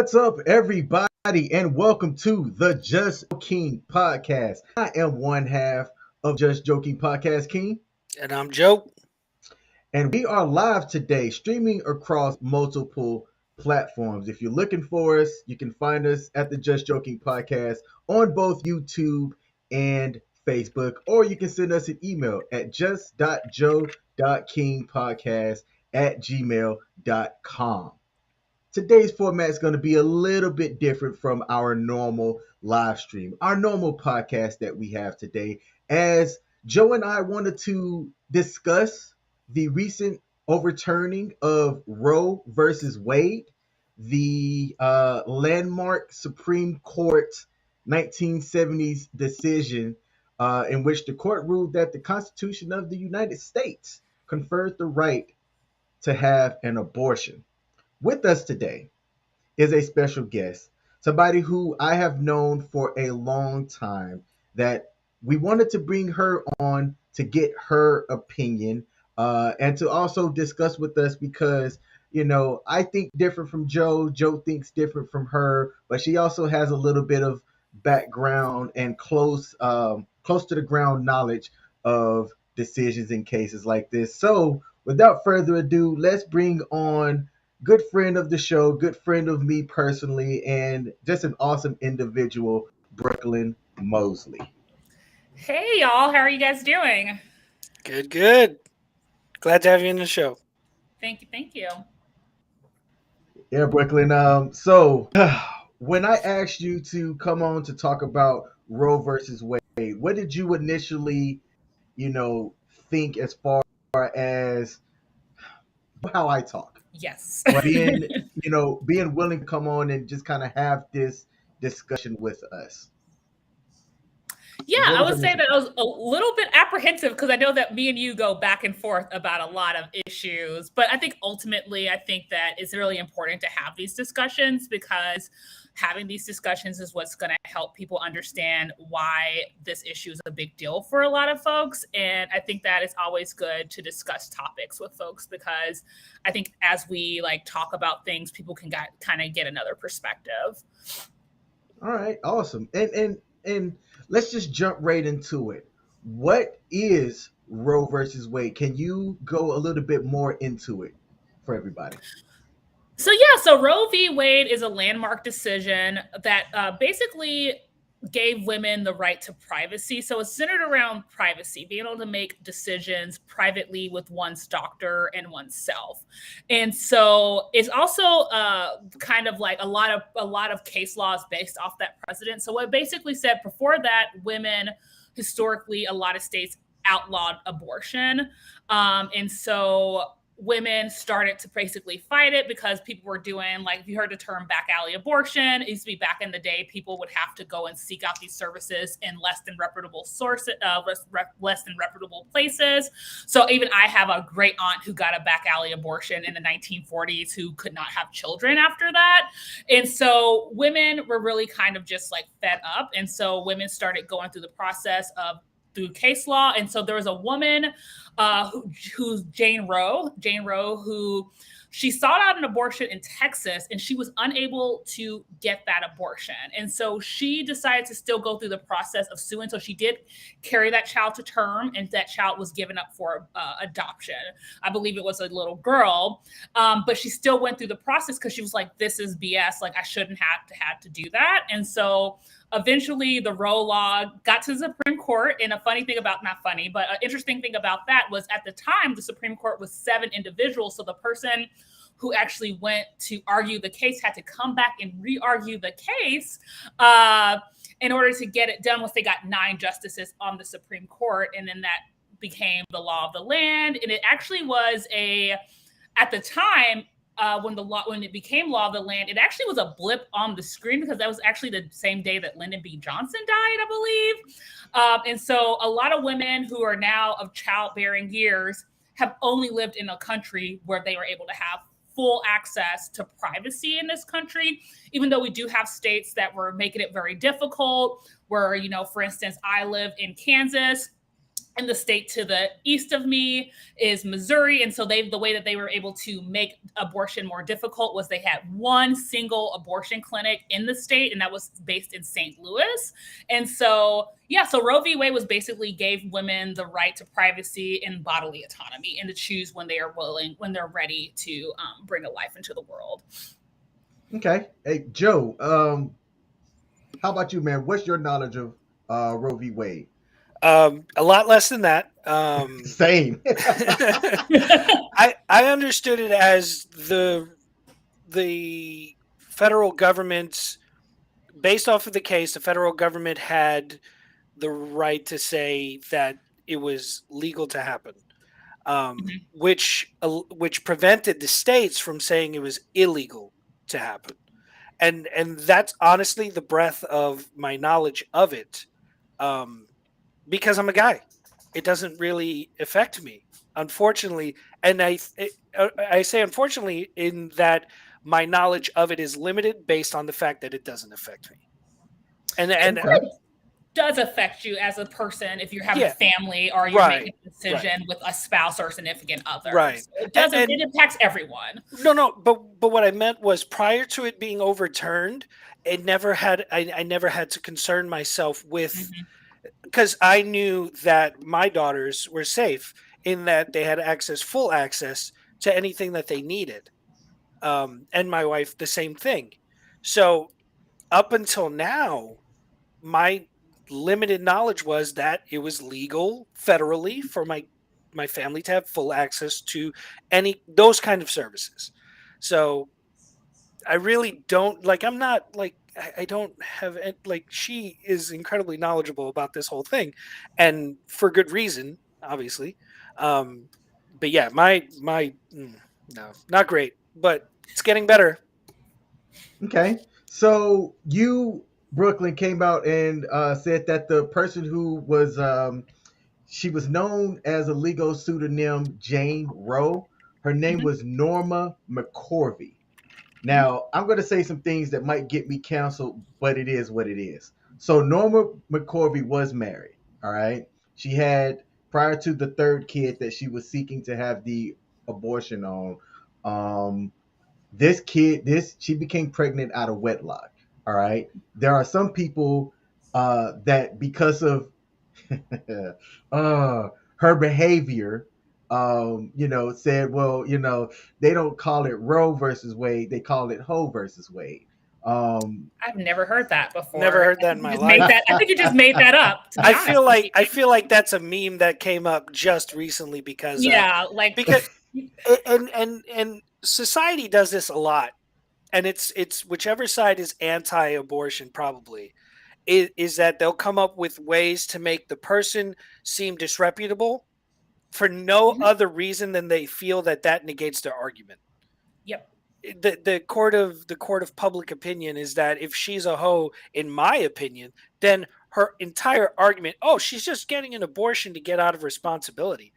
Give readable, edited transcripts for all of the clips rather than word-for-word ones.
What's up, everybody, and welcome to the Just King podcast. I am one half of Just Joking Podcast King, And I'm Joe. and we are live today, streaming across multiple platforms. If you're looking for us, you can find us at the Just Joking Podcast on both YouTube and Facebook, or you can send us an email at just.joe.king.podcast at gmail.com. Today's format is going to be a little bit different from our normal live stream, our normal podcast that we have today, as Joe and I wanted to discuss the recent overturning of Roe versus Wade, the landmark Supreme Court 1970s decision in which the court ruled that the Constitution of the United States conferred the right to have an abortion. With us today is a special guest, somebody who I have known for a long time, that we wanted to bring her on to get her opinion and to also discuss with us because, I think different from Joe. Joe thinks different from her, but she also has a little bit of background and close to the ground knowledge of decisions in cases like this. So, without further ado, let's bring on good friend of the show, good friend of me personally, and just an awesome individual, Brooklyn Mosley. Hey y'all, how are you guys doing? Good. Glad to have you in the show. Thank you. Yeah, Brooklyn. So when I asked you to come on to talk about Roe versus Wade, what did you initially, think as far as how I talk? Yes. But being willing to come on and just kind of have this discussion with us. Yeah, I would say that I was a little bit apprehensive because I know that me and you go back and forth about a lot of issues. But I think ultimately, I think that it's really important to have these discussions because having these discussions is what's going to help people understand why this issue is a big deal for a lot of folks. And I think that it's always good to discuss topics with folks because I think as we talk about things, people can kind of get another perspective. All right, awesome. And let's just jump right into it. What is Roe versus Wade? Can you go a little bit more into it for everybody? So Roe v. Wade is a landmark decision that basically gave women the right to privacy. So it's centered around privacy, being able to make decisions privately with one's doctor and oneself. And so it's also kind of like a lot of case laws based off that precedent. So what it basically said before that, women historically, a lot of states outlawed abortion. And so women started to basically fight it because people were doing, if you heard the term back alley abortion, it used to be back in the day, people would have to go and seek out these services in less than reputable sources, less than reputable places. So even I have a great aunt who got a back alley abortion in the 1940s who could not have children after that. And so women were really kind of just fed up. And so women started going through the process of through case law. And so there was a woman who's Jane Roe, who she sought out an abortion in Texas and she was unable to get that abortion. And so she decided to still go through the process of suing. So she did carry that child to term and that child was given up for adoption. I believe it was a little girl, but she still went through the process because she was like, this is BS. I shouldn't have to do that. And so eventually, the Roe law got to the Supreme Court. And an interesting thing about that was at the time, the Supreme Court was 7 individuals. So the person who actually went to argue the case had to come back and re-argue the case in order to get it done. Once they got 9 justices on the Supreme Court, and then that became the law of the land. And it actually was at the time, when it became law of the land, it actually was a blip on the screen because that was actually the same day that Lyndon B. Johnson died, I believe. And so a lot of women who are now of childbearing years have only lived in a country where they were able to have full access to privacy in this country, even though we do have states that were making it very difficult, where, for instance, I live in Kansas. And the state to the east of me is Missouri. And so the way that they were able to make abortion more difficult was they had one single abortion clinic in the state, and that was based in St. Louis. And so, yeah, so Roe v. Wade was basically gave women the right to privacy and bodily autonomy and to choose when they are willing, when they're ready to bring a life into the world. Okay. Hey, Joe, how about you, man? What's your knowledge of Roe v. Wade? A lot less than that. Same. I understood it as the federal government, based off of the case, the federal government had the right to say that it was legal to happen, which prevented the states from saying it was illegal to happen, and that's honestly the breadth of my knowledge of it, because I'm a guy. It doesn't really affect me, unfortunately, and I say unfortunately in that my knowledge of it is limited based on the fact that it doesn't affect me, and it does affect you as a person if you're having a family or you're making a decision with a spouse or a significant other. Right. So it doesn't. It impacts everyone. No, but what I meant was prior to it being overturned, it never had. I never had to concern myself with, because I knew that my daughters were safe in that they had full access to anything that they needed, and my wife the same thing. So up until now, my limited knowledge was that it was legal federally for my family to have full access to those kind of services. So I really don't like. I'm not like. I don't have like. She is incredibly knowledgeable about this whole thing, and for good reason, obviously. But yeah, no, not great, but it's getting better. Okay. So you, Brooklyn, came out and said that the person who was she was known as a legal pseudonym Jane Roe. Her name was Norma McCorvey. Now, I'm going to say some things that might get me canceled, but it is what it is. So Norma McCorvey was married, all right? She had, prior to the third kid that she was seeking to have the abortion on, um, she became pregnant out of wedlock, all right? There are some people that because of her behavior, said, well, they don't call it Roe versus Wade, they call it Ho versus Wade. I've never heard that before. Never heard that in my life. I think you just made that up. I feel like that's a meme that came up just recently because and society does this a lot, and it's whichever side is anti-abortion probably is that they'll come up with ways to make the person seem disreputable for no other reason than they feel that negates their argument. Yep. The court of public opinion is that if she's a hoe, in my opinion, then her entire argument, she's just getting an abortion to get out of responsibility,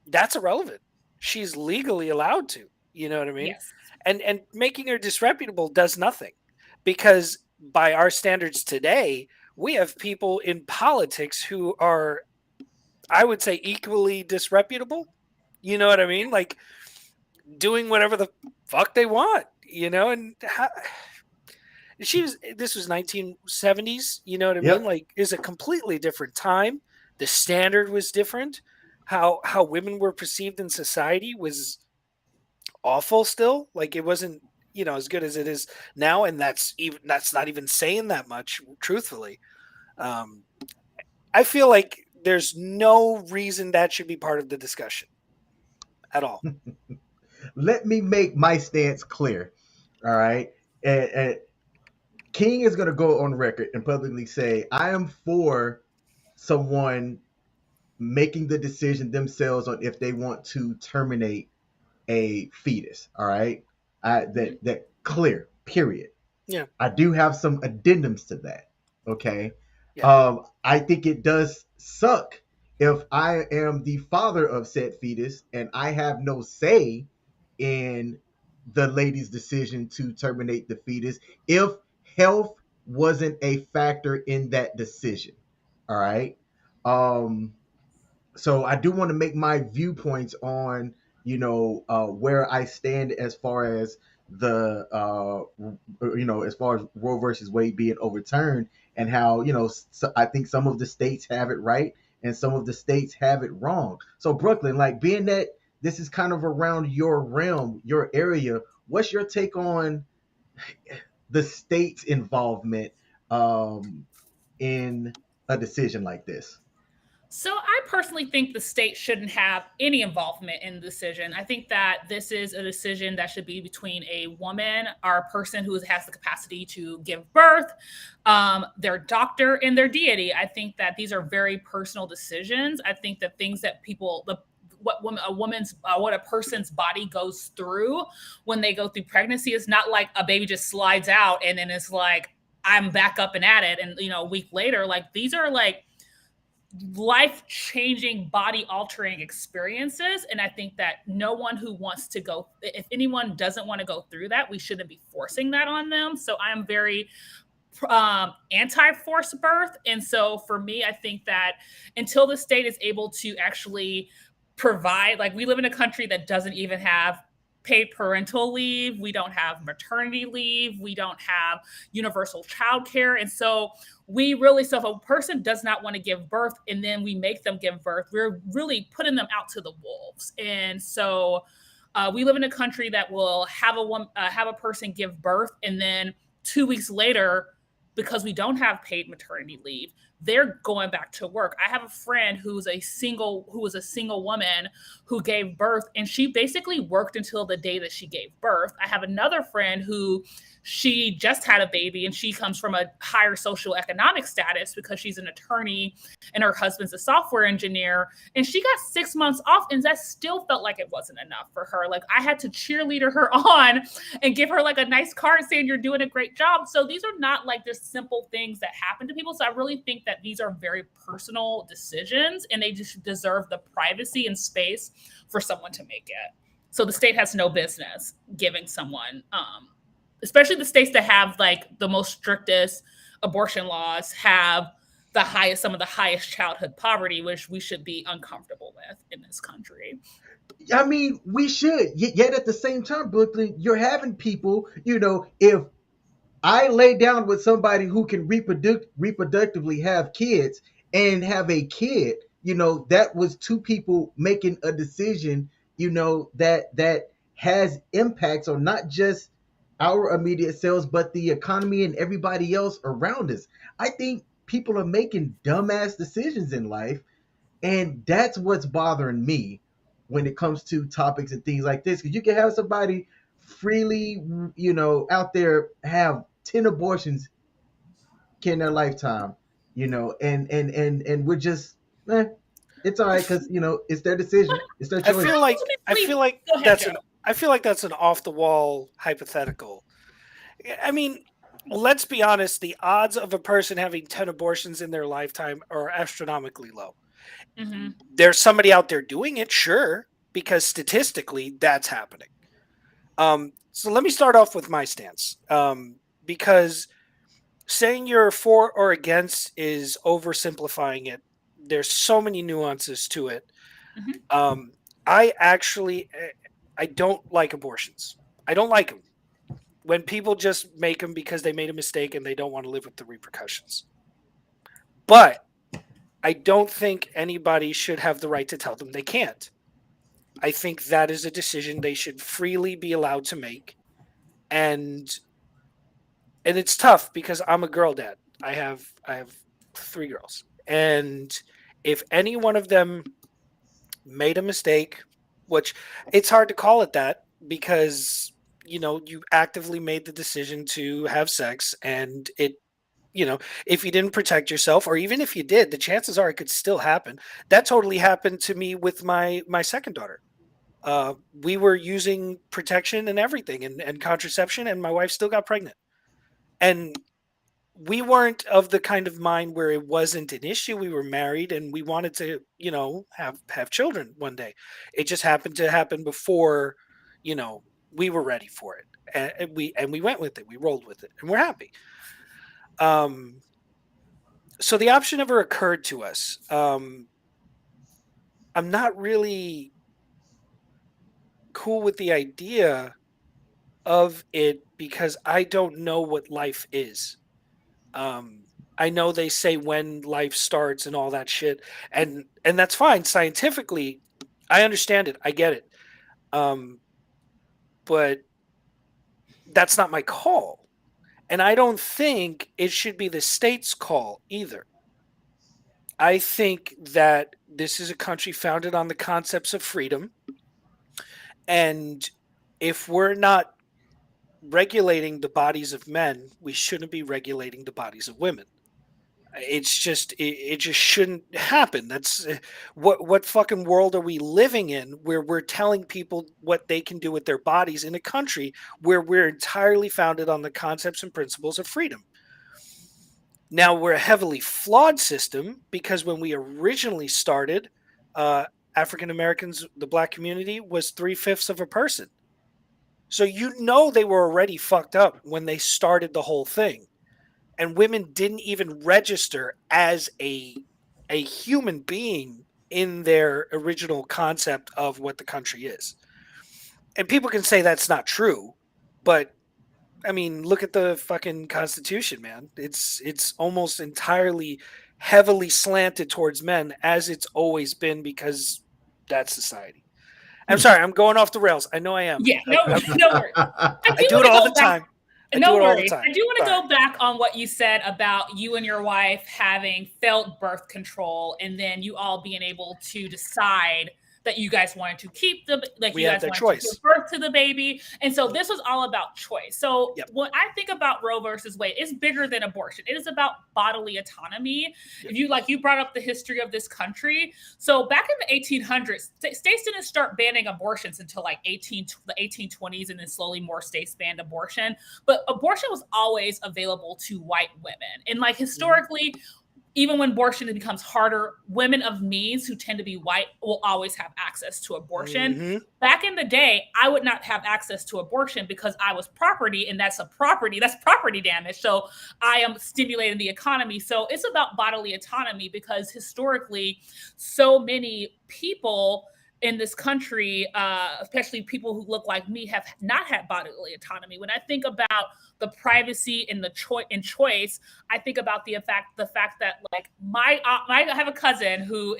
that's irrelevant. She's legally allowed to, you know what I mean? Yes. And making her disreputable does nothing, because by our standards today, we have people in politics who are, I would say, equally disreputable. You know what I mean? Like doing whatever the fuck they want, and this was 1970s, you know what I mean? Like, it's a completely different time. The standard was different. How women were perceived in society was awful still. Like, it wasn't, as good as it is now, and that's not even saying that much, truthfully. I feel like there's no reason that should be part of the discussion at all. Let me make my stance clear. All right. And King is going to go on record and publicly say, I am for someone making the decision themselves on if they want to terminate a fetus. All right. That clear, period. Yeah. I do have some addendums to that. Okay. Yeah. I think it does suck if I am the father of said fetus and I have no say in the lady's decision to terminate the fetus if health wasn't a factor in that decision. All right. So I do want to make my viewpoints on where I stand as far as the as far as Roe versus Wade being overturned, and how I think some of the states have it right and some of the states have it wrong. So Brooklyn, like, being that this is kind of around your realm, your area, what's your take on the state's involvement in a decision like this? So I personally think the state shouldn't have any involvement in the decision. I think that this is a decision that should be between a woman or a person who has the capacity to give birth, their doctor, and their deity. I think that these are very personal decisions. I think that things that what a person's body goes through when they go through pregnancy is not like a baby just slides out and then it's like I'm back up and at it, and a week later, like, these are like life-changing, body-altering experiences. And I think that no one who wants to go, if anyone doesn't want to go through that, we shouldn't be forcing that on them. So I'm very anti-forced birth. And so for me, I think that until the state is able to actually provide, like, we live in a country that doesn't even have paid parental leave, we don't have maternity leave, we don't have universal childcare. And so if a person does not want to give birth and then we make them give birth, we're really putting them out to the wolves. And so we live in a country that will have a person give birth, and then 2 weeks later, because we don't have paid maternity leave, they're going back to work. I have a friend who was a single woman who gave birth, and she basically worked until the day that she gave birth. I have another friend who she just had a baby, and she comes from a higher socioeconomic status because she's an attorney and her husband's a software engineer, and she got 6 months off, and that still felt like it wasn't enough for her. Like, I had to cheerleader her on and give her like a nice card saying you're doing a great job. So these are not like just simple things that happen to people. So I really think that these are very personal decisions, and they just deserve the privacy and space for someone to make it. So the state has no business giving someone, especially the states that have like the most strictest abortion laws, have some of the highest childhood poverty, which we should be uncomfortable with in this country. I mean, we should. Yet at the same time, Brooklyn, you're having people, if I lay down with somebody who can reproductively have kids and have a kid, that was two people making a decision, that has impacts on not just our immediate selves, but the economy and everybody else around us. I think people are making dumbass decisions in life, and that's what's bothering me when it comes to topics and things like this. Because you can have somebody freely, out there have 10 abortions in their lifetime, and we're just, it's all right because it's their decision, it's their choice. I feel like Go ahead, that's Joe. an I feel like that's an off the wall hypothetical. I mean, let's be honest, the odds of a person having 10 abortions in their lifetime are astronomically low. Mm-hmm. There's somebody out there doing it, sure, because statistically that's happening. So let me start off with my stance. Because saying you're for or against is oversimplifying it. There's so many nuances to it. Mm-hmm. I don't like abortions. I don't like them when people just make them because they made a mistake and they don't want to live with the repercussions. But I don't think anybody should have the right to tell them they can't. I think that is a decision they should freely be allowed to make. And it's tough because I'm a girl dad. I have 3 girls. And if any one of them made a mistake, which it's hard to call it that because you actively made the decision to have sex, and if you didn't protect yourself, or even if you did, the chances are it could still happen. That totally happened to me with my second daughter. We were using protection and everything and contraception, and my wife still got pregnant. And we weren't of the kind of mind where it wasn't an issue. We were married and we wanted to, have children one day. It just happened to happen before, we were ready for it. And we went with it. We rolled with it, and we're happy. So the option never occurred to us. I'm not really cool with the idea of it because I don't know what life is. Um, I know they say when life starts and all that shit, and that's fine scientifically. I understand it. I get it. Um, but that's not my call, and I don't think it should be the state's call either. I think that this is a country founded on the concepts of freedom, and if we're not regulating the bodies of men, we shouldn't be regulating the bodies of women. It's just it just shouldn't happen. That's what fucking world are we living in where we're telling people what they can do with their bodies in a country where we're entirely founded on the concepts and principles of freedom. Now we're a heavily flawed system because when we originally started, uh, African Americans, the black community was 3/5 of a person. So you know they were already fucked up when they started the whole thing, and women didn't even register as a human being in their original concept of what the country is. And people can say that's not true, but I mean, look at the fucking Constitution, man. It's almost entirely heavily slanted towards men as it's always been because that's society. I'm sorry, I'm going off the rails. I know I am. Yeah, no, no worries. I do it all the time. No worries. I do want to go back on what you said about you and your wife having felt birth control and then you all being able to decide that you guys wanted to keep the we had that choice. to give birth to the baby. And so this was all about choice. So when I think about Roe versus Wade, it's bigger than abortion. It is about bodily autonomy. If you brought up the history of this country. So back in the 1800s, states didn't start banning abortions until like the 1820s, and then slowly more states banned abortion. But abortion was always available to white women. And like historically, even when abortion becomes harder, women of means who tend to be white will always have access to abortion. Mm-hmm. Back in the day, I would not have access to abortion because I was property, and that's property damage. So I am stimulating the economy. So it's about bodily autonomy because historically, so many people in this country, especially people who look like me, have not had bodily autonomy. When I think about the privacy and the choice, I think about the fact that like I have a cousin who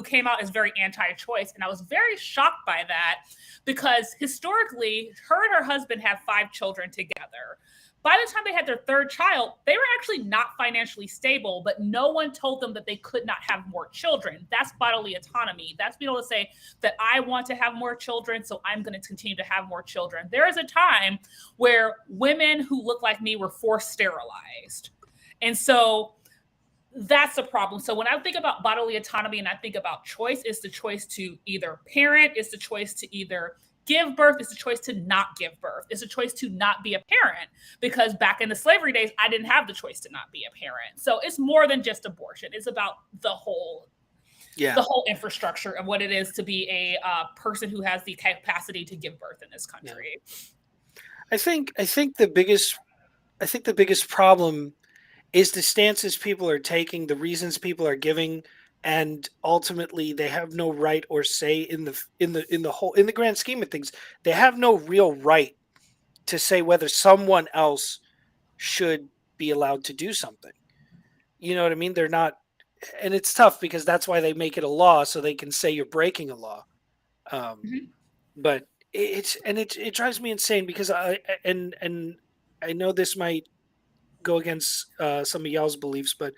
came out as very anti-choice, and I was very shocked by that because historically, her and her husband have 5 children together. By the time they had their 3rd child, they were actually not financially stable, but no one told them that they could not have more children. That's bodily autonomy. That's being able to say that I want to have more children, so I'm going to continue to have more children. There is a time where women who look like me were forced sterilized. And so that's a problem. So when I think about bodily autonomy and I think about choice, it's the choice to either parent, it's the choice to either give birth, it's a choice to not give birth. It's a choice to not be a parent because back in the slavery days, I didn't have the choice to not be a parent. So it's more than just abortion. It's about the whole infrastructure of what it is to be a person who has the capacity to give birth in this country. I think the biggest problem is the stances people are taking, the reasons people are giving, and ultimately they have no right or say in the grand scheme of things. They have no real right to say whether someone else should be allowed to do something. You know what I mean? They're not, and it's tough because that's why they make it a law so they can say you're breaking a law. But it drives me insane because I know this might go against some of y'all's beliefs, but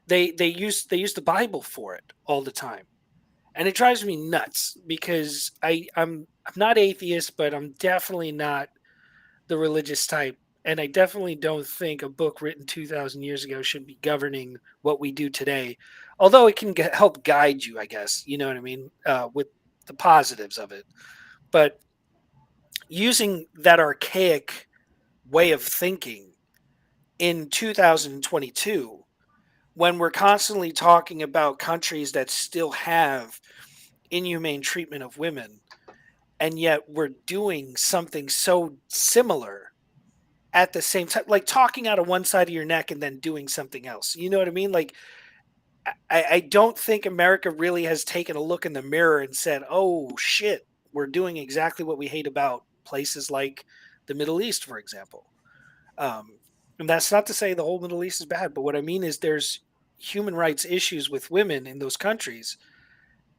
they use the Bible for it all the time, and it drives me nuts because I'm not atheist, but I'm definitely not the religious type, and I definitely don't think a book written 2,000 years ago should be governing what we do today. Although it can help guide you, I guess, you know what I mean, with the positives of it, but using that archaic way of thinking in 2022, when we're constantly talking about countries that still have inhumane treatment of women, and yet we're doing something so similar at the same time, like talking out of one side of your neck and then doing something else. You know what I mean? Like I don't think America really has taken a look in the mirror and said, "Oh shit, we're doing exactly what we hate about places like the Middle East, for example." Um, and that's not to say the whole Middle East is bad, but what I mean is there's human rights issues with women in those countries,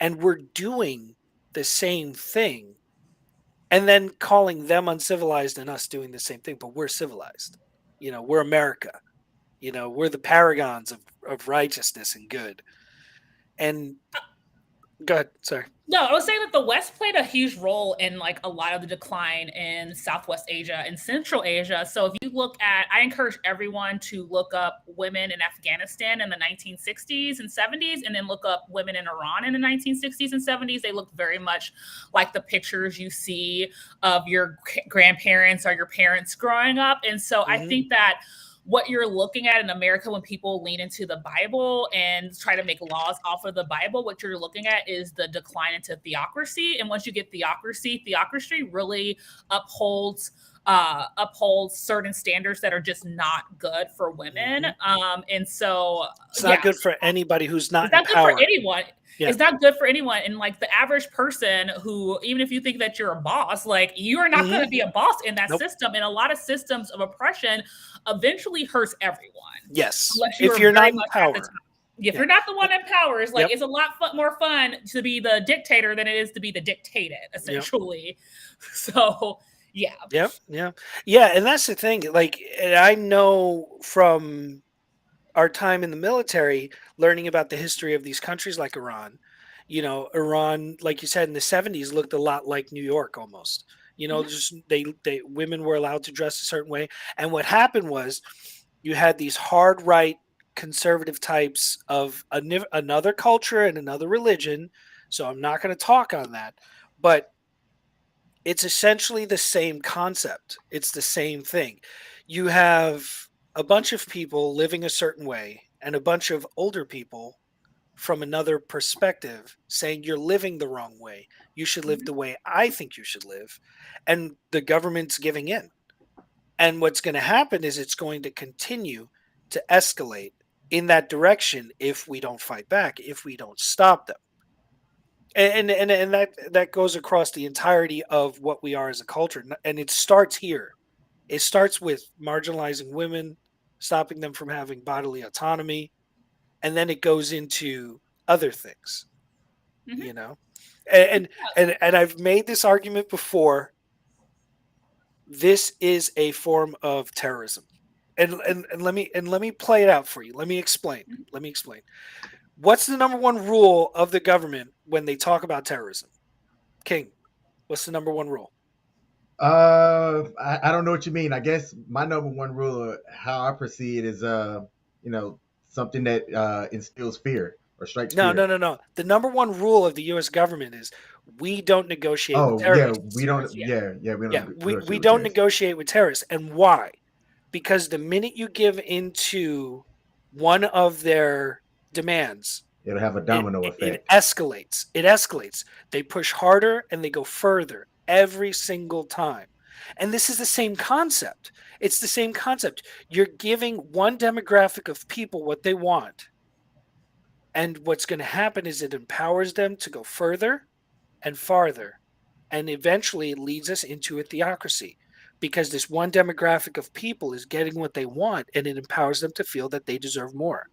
and we're doing the same thing, and then calling them uncivilized and us doing the same thing, but we're civilized. We're America. We're the paragons of righteousness and good. And go ahead. Sorry. No, I was saying that the West played a huge role in like a lot of the decline in Southwest Asia and Central Asia. So if you look at, I encourage everyone to look up women in Afghanistan in the 1960s and 70s, and then look up women in Iran in the 1960s and 70s. They look very much like the pictures you see of your grandparents or your parents growing up. And so I think that what you're looking at in America when people lean into the Bible and try to make laws off of the Bible, what you're looking at is the decline into theocracy. And once you get theocracy really upholds certain standards that are just not good for women. And so it's not good for anybody who's not it's not in power. good for anyone. Yeah. It's not good for anyone. And like the average person who, even if you think that you're a boss, like you are not going to be a boss in that system. And a lot of systems of oppression eventually hurts everyone. Yes. If you're not in power. If you're not the one in power, it's like it's a lot more fun to be the dictator than it is to be the dictated, essentially. So yeah. Yeah. And that's the thing. Like, I know from our time in the military, learning about the history of these countries like Iran. Iran, like you said, in the 70s looked a lot like New York almost. Just they women were allowed to dress a certain way. And what happened was you had these hard right conservative types of another culture and another religion. So I'm not going to talk on that, but it's essentially the same concept. It's the same thing. You have a bunch of people living a certain way and a bunch of older people from another perspective saying you're living the wrong way. You should live the way I think you should live. And the government's giving in. And what's going to happen is it's going to continue to escalate in that direction if we don't fight back, if we don't stop them. And that goes across the entirety of what we are as a culture. And it starts here. It starts with marginalizing women, stopping them from having bodily autonomy, and then it goes into other things. And I've made this argument before. This is a form of terrorism. And let me play it out for you. Let me explain. What's the number one rule of the government when they talk about terrorism? King, what's the number one rule? I don't know what you mean. I guess my number one rule, how I perceive it, is something that instills fear or strikes fear. No. The number one rule of the U.S. government is we don't negotiate with terrorists. We don't negotiate with terrorists. And why? Because the minute you give into one of their demands, it'll have a domino effect. It escalates. They push harder and they go further every single time. And this is the same concept. It's the same concept. You're giving one demographic of people what they want. And what's going to happen is it empowers them to go further and farther. And eventually it leads us into a theocracy. Because this one demographic of people is getting what they want, and it empowers them to feel that they deserve more.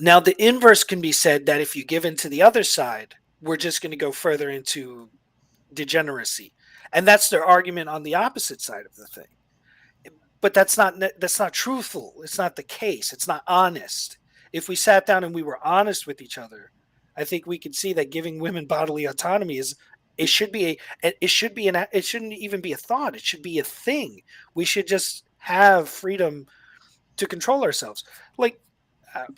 Now, the inverse can be said that if you give in to the other side, we're just going to go further into degeneracy. And that's their argument on the opposite side of the thing. But that's not truthful. It's not the case. It's not honest. If we sat down and we were honest with each other, I think we could see that giving women bodily autonomy it shouldn't even be a thought. It should be a thing. We should just have freedom to control ourselves. Like,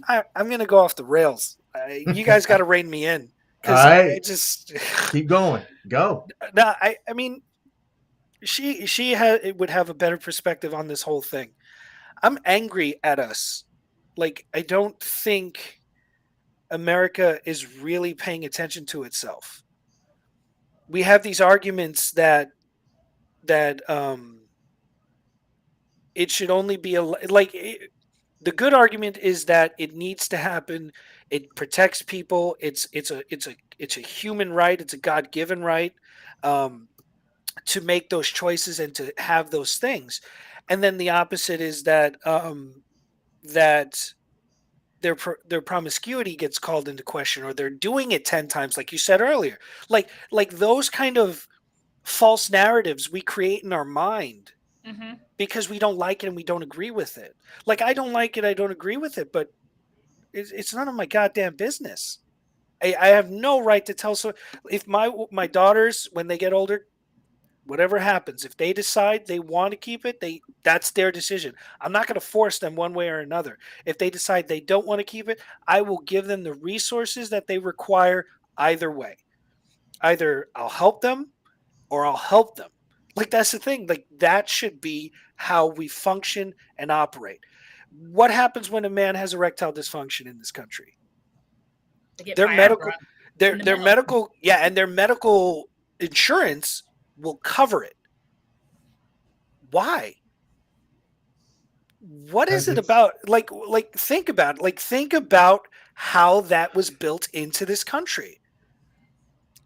I'm going to go off the rails. You guys got to rein me in. All right. Just keep going. Go. No, I mean, she would have a better perspective on this whole thing. I'm angry at us. Like, I don't think America is really paying attention to itself. We have these arguments that it should only be The good argument is that it needs to happen. It protects people. It's a human right. It's a God given right um, to make those choices and to have those things. And then the opposite is that their promiscuity gets called into question, or they're doing it 10 times, like you said earlier. Like those kind of false narratives we create in our mind Mm-hmm. because we don't like it and we don't agree with it. Like, I don't like it, I don't agree with it, but it's none of my goddamn business. I have no right to tell. So if my daughters, when they get older, whatever happens, if they decide they want to keep it, that's their decision. I'm not going to force them one way or another. If they decide they don't want to keep it, I will give them the resources that they require either way. Either I'll help them or I'll help them. Like, that's the thing. Like, that should be how we function and operate. What happens when a man has erectile dysfunction in this country? They get Their Viagra medical in the their middle. medical, yeah, and their medical insurance will cover it. Why? What is Because it it's about? Think about it. Like, think about how that was built into this country.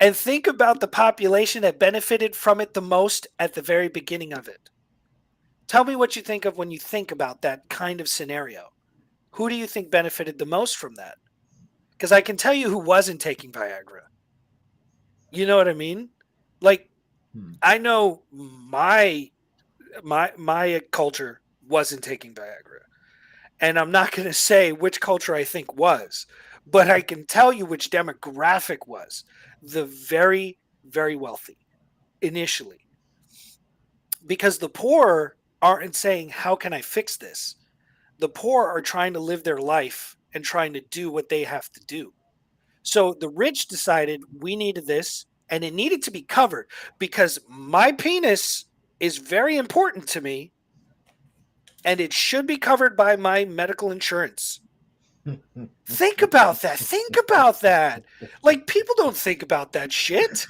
And think about the population that benefited from it the most at the very beginning of it. Tell me what you think of when you think about that kind of scenario. Who do you think benefited the most from that? Because I can tell you who wasn't taking Viagra. You know what I mean? Like, hmm. I know my culture wasn't taking Viagra. And I'm not going to say which culture I think was, but I can tell you which demographic was. The very, very wealthy initially. Because the poor aren't saying, how can I fix this? The poor are trying to live their life and trying to do what they have to do. So the rich decided we needed this and it needed to be covered because my penis is very important to me and it should be covered by my medical insurance. Think about that. Think about that. Like, people don't think about that shit.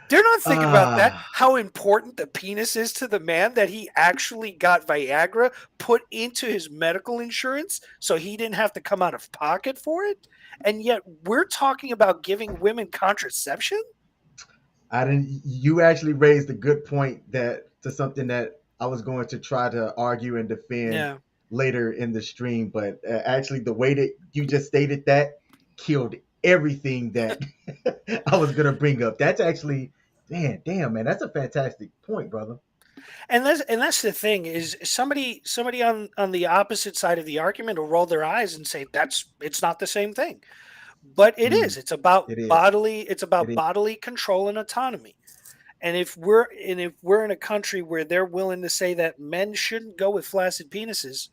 They're not thinking about that. Ah, How important the penis is to the man that he actually got Viagra put into his medical insurance so he didn't have to come out of pocket for it. And yet we're talking about giving women contraception? I didn't. You actually raised a good point that to something that I was going to try to argue and defend Yeah. later in the stream, but actually the way that you just stated that killed everything that I was gonna bring up. That's actually, damn, man, that's a fantastic point, brother. And that's the thing is somebody on the opposite side of the argument will roll their eyes and say it's not the same thing. But it Mm, is. It's about it is. It is. bodily control and autonomy. And if we're in a country where they're willing to say that men shouldn't go with flaccid penises,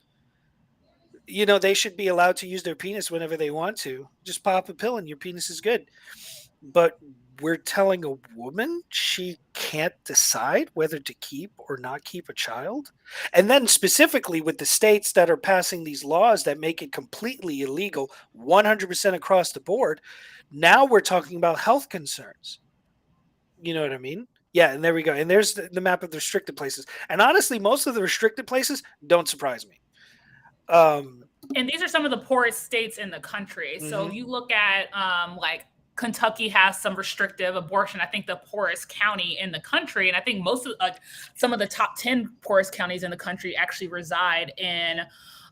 they should be allowed to use their penis whenever they want to. Just pop a pill and your penis is good. But we're telling a woman she can't decide whether to keep or not keep a child. And then specifically with the states that are passing these laws that make it completely illegal 100% across the board, now we're talking about health concerns. You know what I mean? Yeah, and there we go. And there's the map of the restricted places. And honestly, most of the restricted places don't surprise me. And these are some of the poorest states in the country. So Mhm. you look at like Kentucky has some restrictive abortion. I think the poorest county in the country, and I think most of some of the top 10 poorest counties in the country actually reside in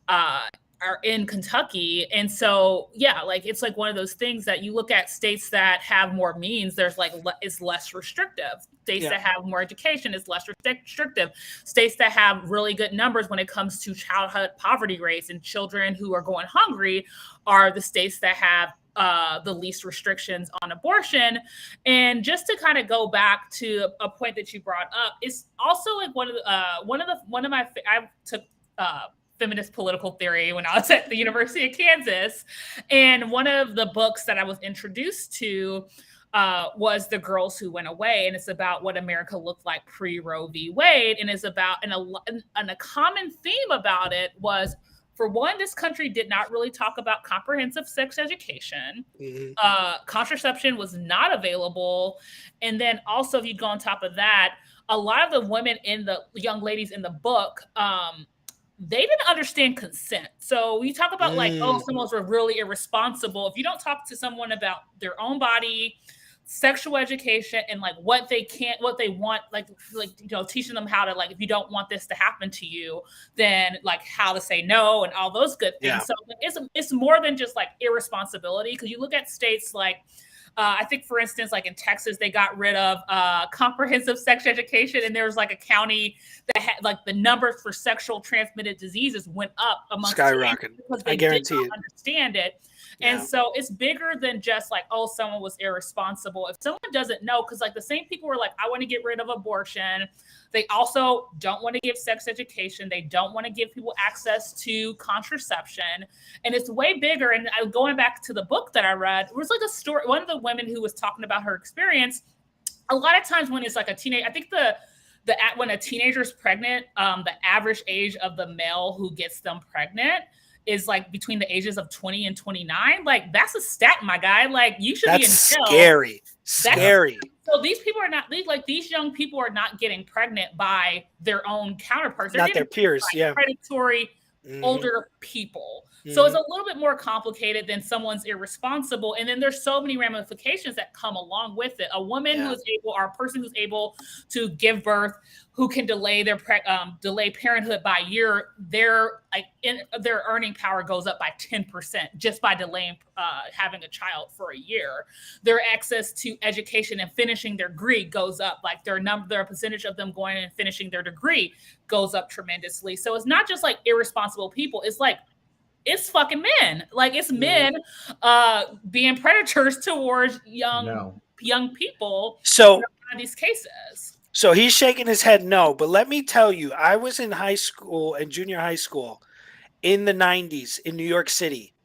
uh, are in Kentucky. And so, yeah, like it's like one of those things that you look at states that have more means, there's like is less restrictive. States Yeah. that have more education is less restrictive. States that have really good numbers when it comes to childhood poverty rates and children who are going hungry are the states that have the least restrictions on abortion. And just to kind of go back to a point that you brought up, it's also like one of my I took feminist political theory when I was at the University of Kansas. And one of the books that I was introduced to was The Girls Who Went Away. And it's about what America looked like pre-Roe v. Wade. And it's about, and a common theme about it was, for one, this country did not really talk about comprehensive sex education. Mhm. Contraception was not available. And then also, if you go on top of that, a lot of the women in the young ladies in the book, they didn't understand consent. So you talk about like, oh, someone's really irresponsible. If you don't talk to someone about their own body, sexual education, and like what they want, like teaching them how to, like, if you don't want this to happen to you, then like how to say no and all those good things. So it's more than just like irresponsibility, because you look at states like I think, for instance, like in Texas, they got rid of comprehensive sex education, and there was like a county that had like the numbers for sexual transmitted diseases went up amongst skyrocketing because they did not understand it. And so it's bigger than just like, oh, someone was irresponsible. If someone doesn't know, because like the same people were like, I want to get rid of abortion. They also don't want to give sex education. They don't want to give people access to contraception. And it's way bigger. And going back to the book that I read, it was like a story. One of the women who was talking about her experience, a lot of times when it's like a teenage, I think when a teenager is pregnant, the average age of the male who gets them pregnant is like between the ages of 20 and 29. Like, that's a stat, my guy. Like, you should be in jail. Scary. Scary. So these people are not, these young people are not getting pregnant by their own counterparts. They're not their peers. Predatory older people. So it's a little bit more complicated than someone's irresponsible. And then there's so many ramifications that come along with it. A woman who is able, or a person who's able to give birth, who can delay their delay parenthood by a year, their earning power goes up by 10% just by delaying having a child for a year. Their access to education and finishing their degree goes up. Like their percentage of them going and finishing their degree goes up tremendously. So it's not just like irresponsible people. It's like, it's fucking men. Like, it's men being predators towards young people. So in these cases. So he's shaking his head no, but let me tell you, I was in high school and junior high school in the 90s in New York City,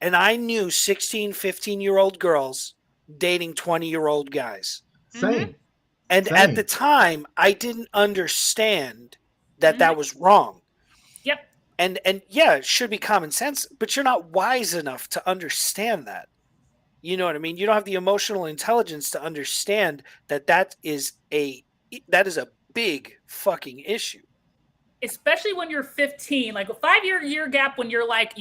and I knew 16, 15-year-old girls dating 20-year-old guys. Same. And at the time, I didn't understand that that was wrong. Yep. And yeah, it should be common sense, but you're not wise enough to understand that. You know what I mean? You don't have the emotional intelligence to understand that is a big fucking issue. Especially when you're 15, like a 5-year gap when you're like,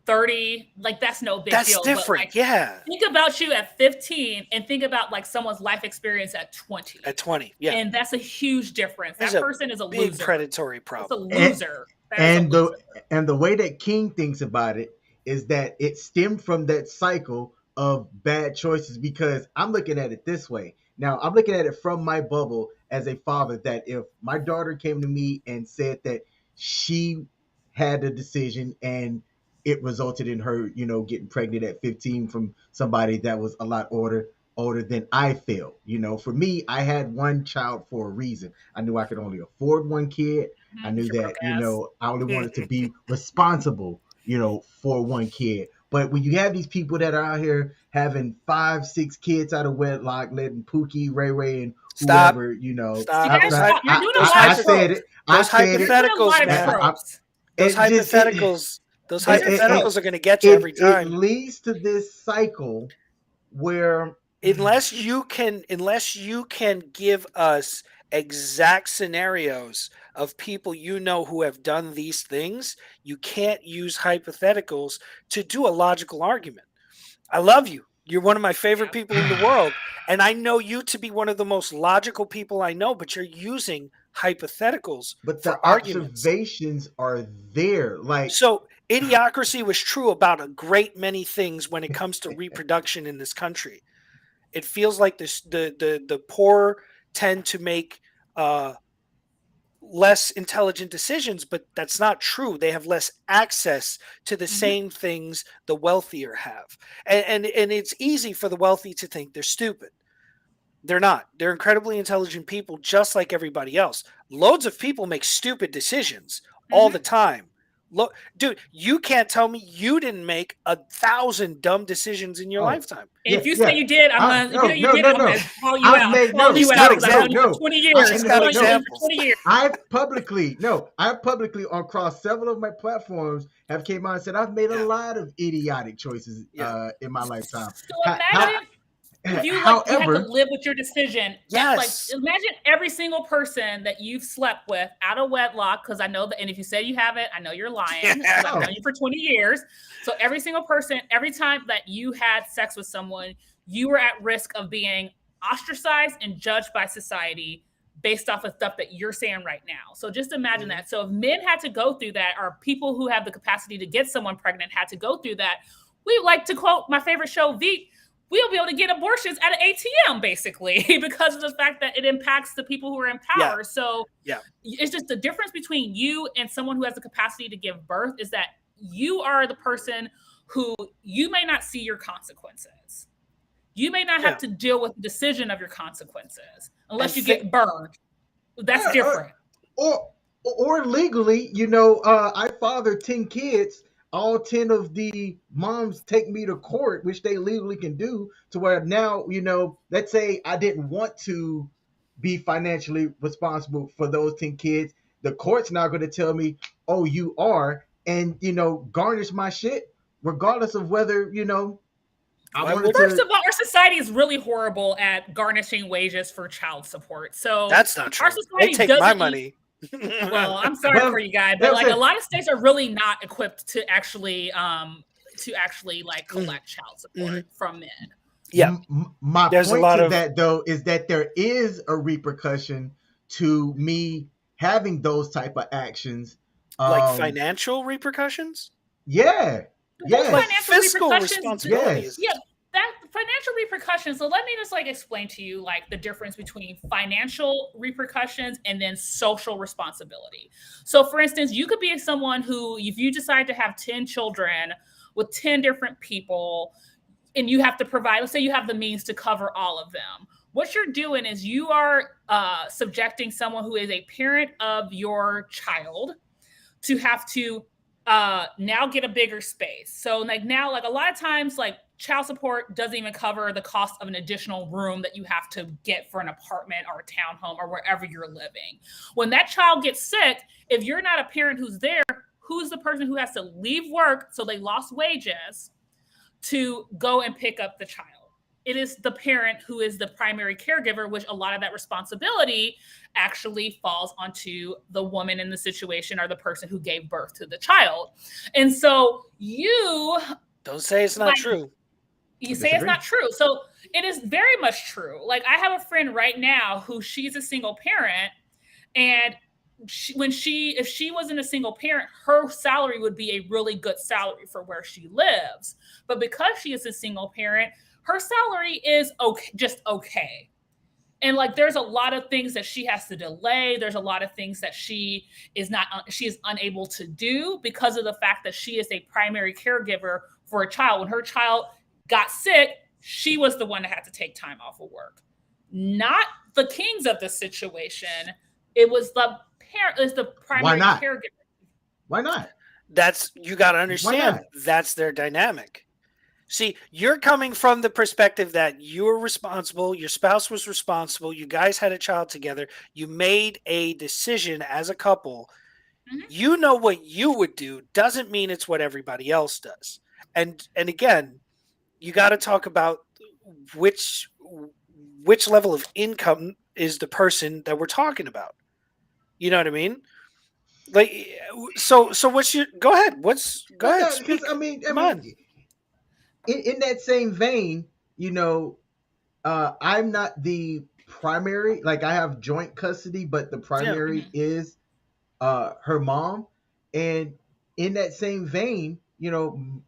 30, like that's no big deal. That's different. But, like, think about you at 15 and think about like someone's life experience at 20. At 20, yeah. And that's a huge difference. That person is a big loser. Predatory problem. It's a loser. And the way that King thinks about it is that it stemmed from that cycle of bad choices, because I'm looking at it this way. Now, I'm looking at it from my bubble as a father, that if my daughter came to me and said that she had a decision and it resulted in her, getting pregnant at 15 from somebody that was a lot older than I feel. For me, I had one child for a reason. I knew I could only afford one kid. I knew that, I only wanted to be responsible, for one kid. But when you have these people that are out here having 5, 6 kids out of wedlock, letting Pookie, Ray, and whoever, Stop. I said it. Those hypotheticals are going to get you every time. It leads to this cycle where unless you can give us exact scenarios of people who have done these things, you can't use hypotheticals to do a logical argument. I love you. You're one of my favorite people in the world, and I know you to be one of the most logical people I know, but you're using hypotheticals. But the observations are there. So idiocracy was true about a great many things when it comes to reproduction in this country. It feels like the poor tend to make less intelligent decisions, but that's not true. They have less access to the same things the wealthier have. And it's easy for the wealthy to think they're stupid. They're not. They're incredibly intelligent people, just like everybody else. Loads of people make stupid decisions all the time. Look, dude, you can't tell me you didn't make 1,000 dumb decisions in your lifetime. And if you say you did, I'm going to call you out. I've publicly across several of my platforms have came out and said I've made a lot of idiotic choices in my lifetime. So imagine if you like, you have to However, live with your decision. Like, Yes. imagine every single person that you've slept with out of wedlock. Because I know that, and if you say you haven't, I know you're lying. Because I've known you for 20 years. So every single person, every time that you had sex with someone, you were at risk of being ostracized and judged by society based off of stuff that you're saying right now. So just imagine that. So if men had to go through that, or people who have the capacity to get someone pregnant had to go through that, we like to quote my favorite show, Veep, we'll be able to get abortions at an ATM, basically, because of the fact that it impacts the people who are in power. Yeah. So Yeah. it's just the difference between you and someone who has the capacity to give birth is that you are the person who you may not see your consequences. You may not have to deal with the decision of your consequences unless you get burned. That's different. Or legally, I fathered 10 kids. All 10 of the moms take me to court, which they legally can do, to where now, let's say I didn't want to be financially responsible for those 10 kids. The court's now going to tell me, oh, you are, and, garnish my shit, regardless of whether, First of all, our society is really horrible at garnishing wages for child support. So that's not true. Our society they take my money. Well, I'm sorry for you guys, but like a lot of states are really not equipped to actually like collect child support from men. Yeah. My point to that though is that there is a repercussion to me having those type of actions. Like financial repercussions? Yeah. Yeah. Like fiscal responsibilities. Yeah. That financial repercussions. So let me just like explain to you like the difference between financial repercussions and then social responsibility. So for instance, you could be someone who, if you decide to have 10 children with 10 different people and you have to provide, let's say you have the means to cover all of them. What you're doing is you are subjecting someone who is a parent of your child to have to now get a bigger space. So like now, like a lot of times, like child support doesn't even cover the cost of an additional room that you have to get for an apartment or a townhome or wherever you're living. When that child gets sick, if you're not a parent who's there, who's the person who has to leave work so they lost wages to go and pick up the child? It is the parent who is the primary caregiver, which a lot of that responsibility actually falls onto the woman in the situation or the person who gave birth to the child. And so you don't say it's not true. You say it's not true. So it is very much true. Like I have a friend right now who she's a single parent, and if she wasn't a single parent, her salary would be a really good salary for where she lives. But because she is a single parent, her salary is just okay. And like, there's a lot of things that she has to delay. There's a lot of things that she is unable to do because of the fact that she is a primary caregiver for a child. When her child got sick, she was the one that had to take time off of work. Not the kings of the situation. It was the parent, is the primary caregiver. Why not? You got to understand, that's their dynamic. See, you're coming from the perspective that you were responsible, your spouse was responsible, you guys had a child together, you made a decision as a couple. Mm-hmm. You know what you would do doesn't mean it's what everybody else does. And again, you got to talk about which level of income is the person that we're talking about. You know what I mean? Like, so what's your? Go ahead. Go ahead. Speak. I mean, in that same vein, I'm not the primary. Like, I have joint custody, but the primary is her mom. And in that same vein,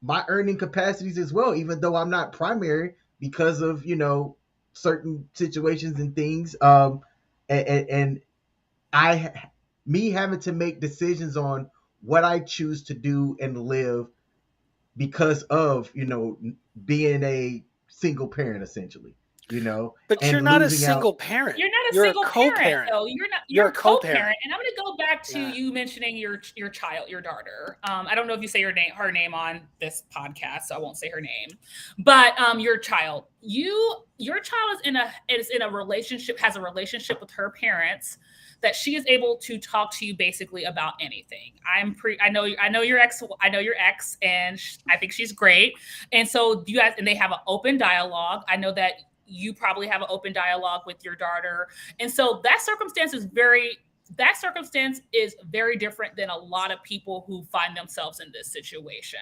my earning capacities as well, even though I'm not primary because of, certain situations and things. And me having to make decisions on what I choose to do and live because of, being a single parent, essentially, But you're not a single parent. You're not a single parent, though. You're a co-parent. And I'm going to go back to you mentioning your child, your daughter. I don't know if you say her name on this podcast, so I won't say her name. But your child, your child is in a relationship, has a relationship with her parents that she is able to talk to you basically about anything. I know your ex, and I think she's great. And so you guys, and they have an open dialogue. I know that you probably have an open dialogue with your daughter. And so that circumstance is very different than a lot of people who find themselves in this situation.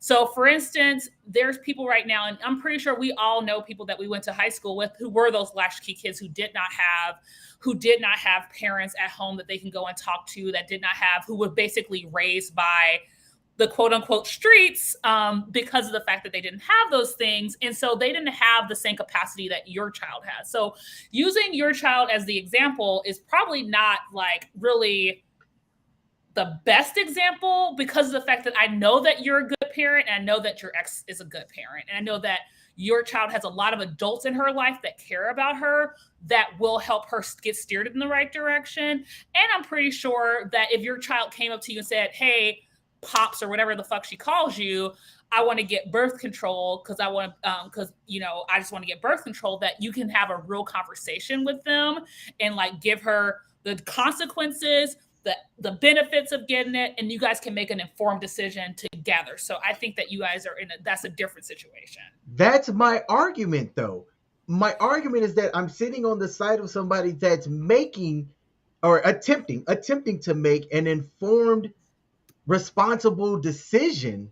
So for instance, there's people right now, and I'm pretty sure we all know people that we went to high school with who were those latchkey kids who did not have parents at home that they can go and talk to, who were basically raised by the quote unquote streets, because of the fact that they didn't have those things. And so they didn't have the same capacity that your child has. So using your child as the example is probably not like really the best example, because of the fact that I know that you're a good parent, and I know that your ex is a good parent. And I know that your child has a lot of adults in her life that care about her, that will help her get steered in the right direction. And I'm pretty sure that if your child came up to you and said, hey, Pops, or whatever the fuck she calls you, I want to get birth control because I just want to get birth control, that you can have a real conversation with them and like give her the consequences, the benefits of getting it, and you guys can make an informed decision together. So I think that you guys are that's a different situation. That's my argument, though. My argument is that I'm sitting on the side of somebody that's making or attempting to make an informed, responsible decision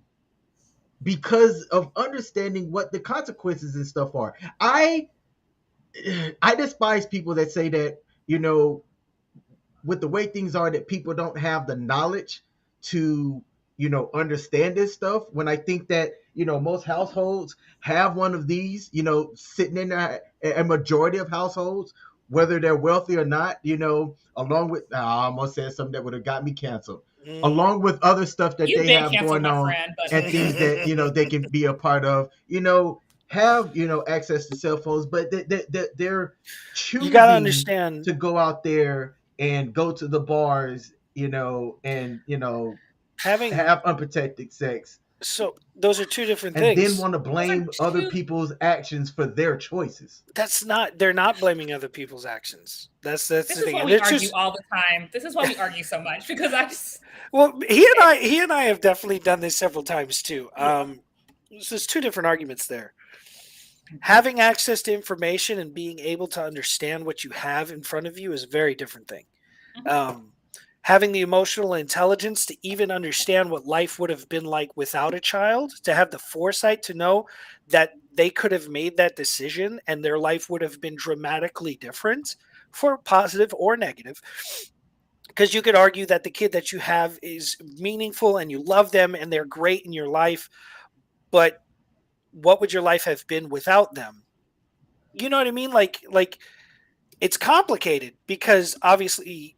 because of understanding what the consequences and stuff are. I despise people that say that, with the way things are, that people don't have the knowledge to, understand this stuff, when I think that, most households have one of these, sitting in there, a majority of households, whether they're wealthy or not, along with, I almost said something that would have got me canceled. Along with other stuff that they have going on, and things that, they can be a part of, have, access to cell phones, but they're choosing you gotta understand to go out there and go to the bars, and, have unprotected sex. So those are two different and things. Then want to blame other people's actions for their choices. They're not blaming other people's actions. That's the this thing. Is why we argue all the time. This is why we argue so much, because he and I have definitely done this several times too. So there's two different arguments there. Having access to information and being able to understand what you have in front of you is a very different thing. Having the emotional intelligence to even understand what life would have been like without a child, to have the foresight to know that they could have made that decision and their life would have been dramatically different, for positive or negative. Because you could argue that the kid that you have is meaningful and you love them and they're great in your life, but what would your life have been without them? You know what I mean? Like it's complicated, because obviously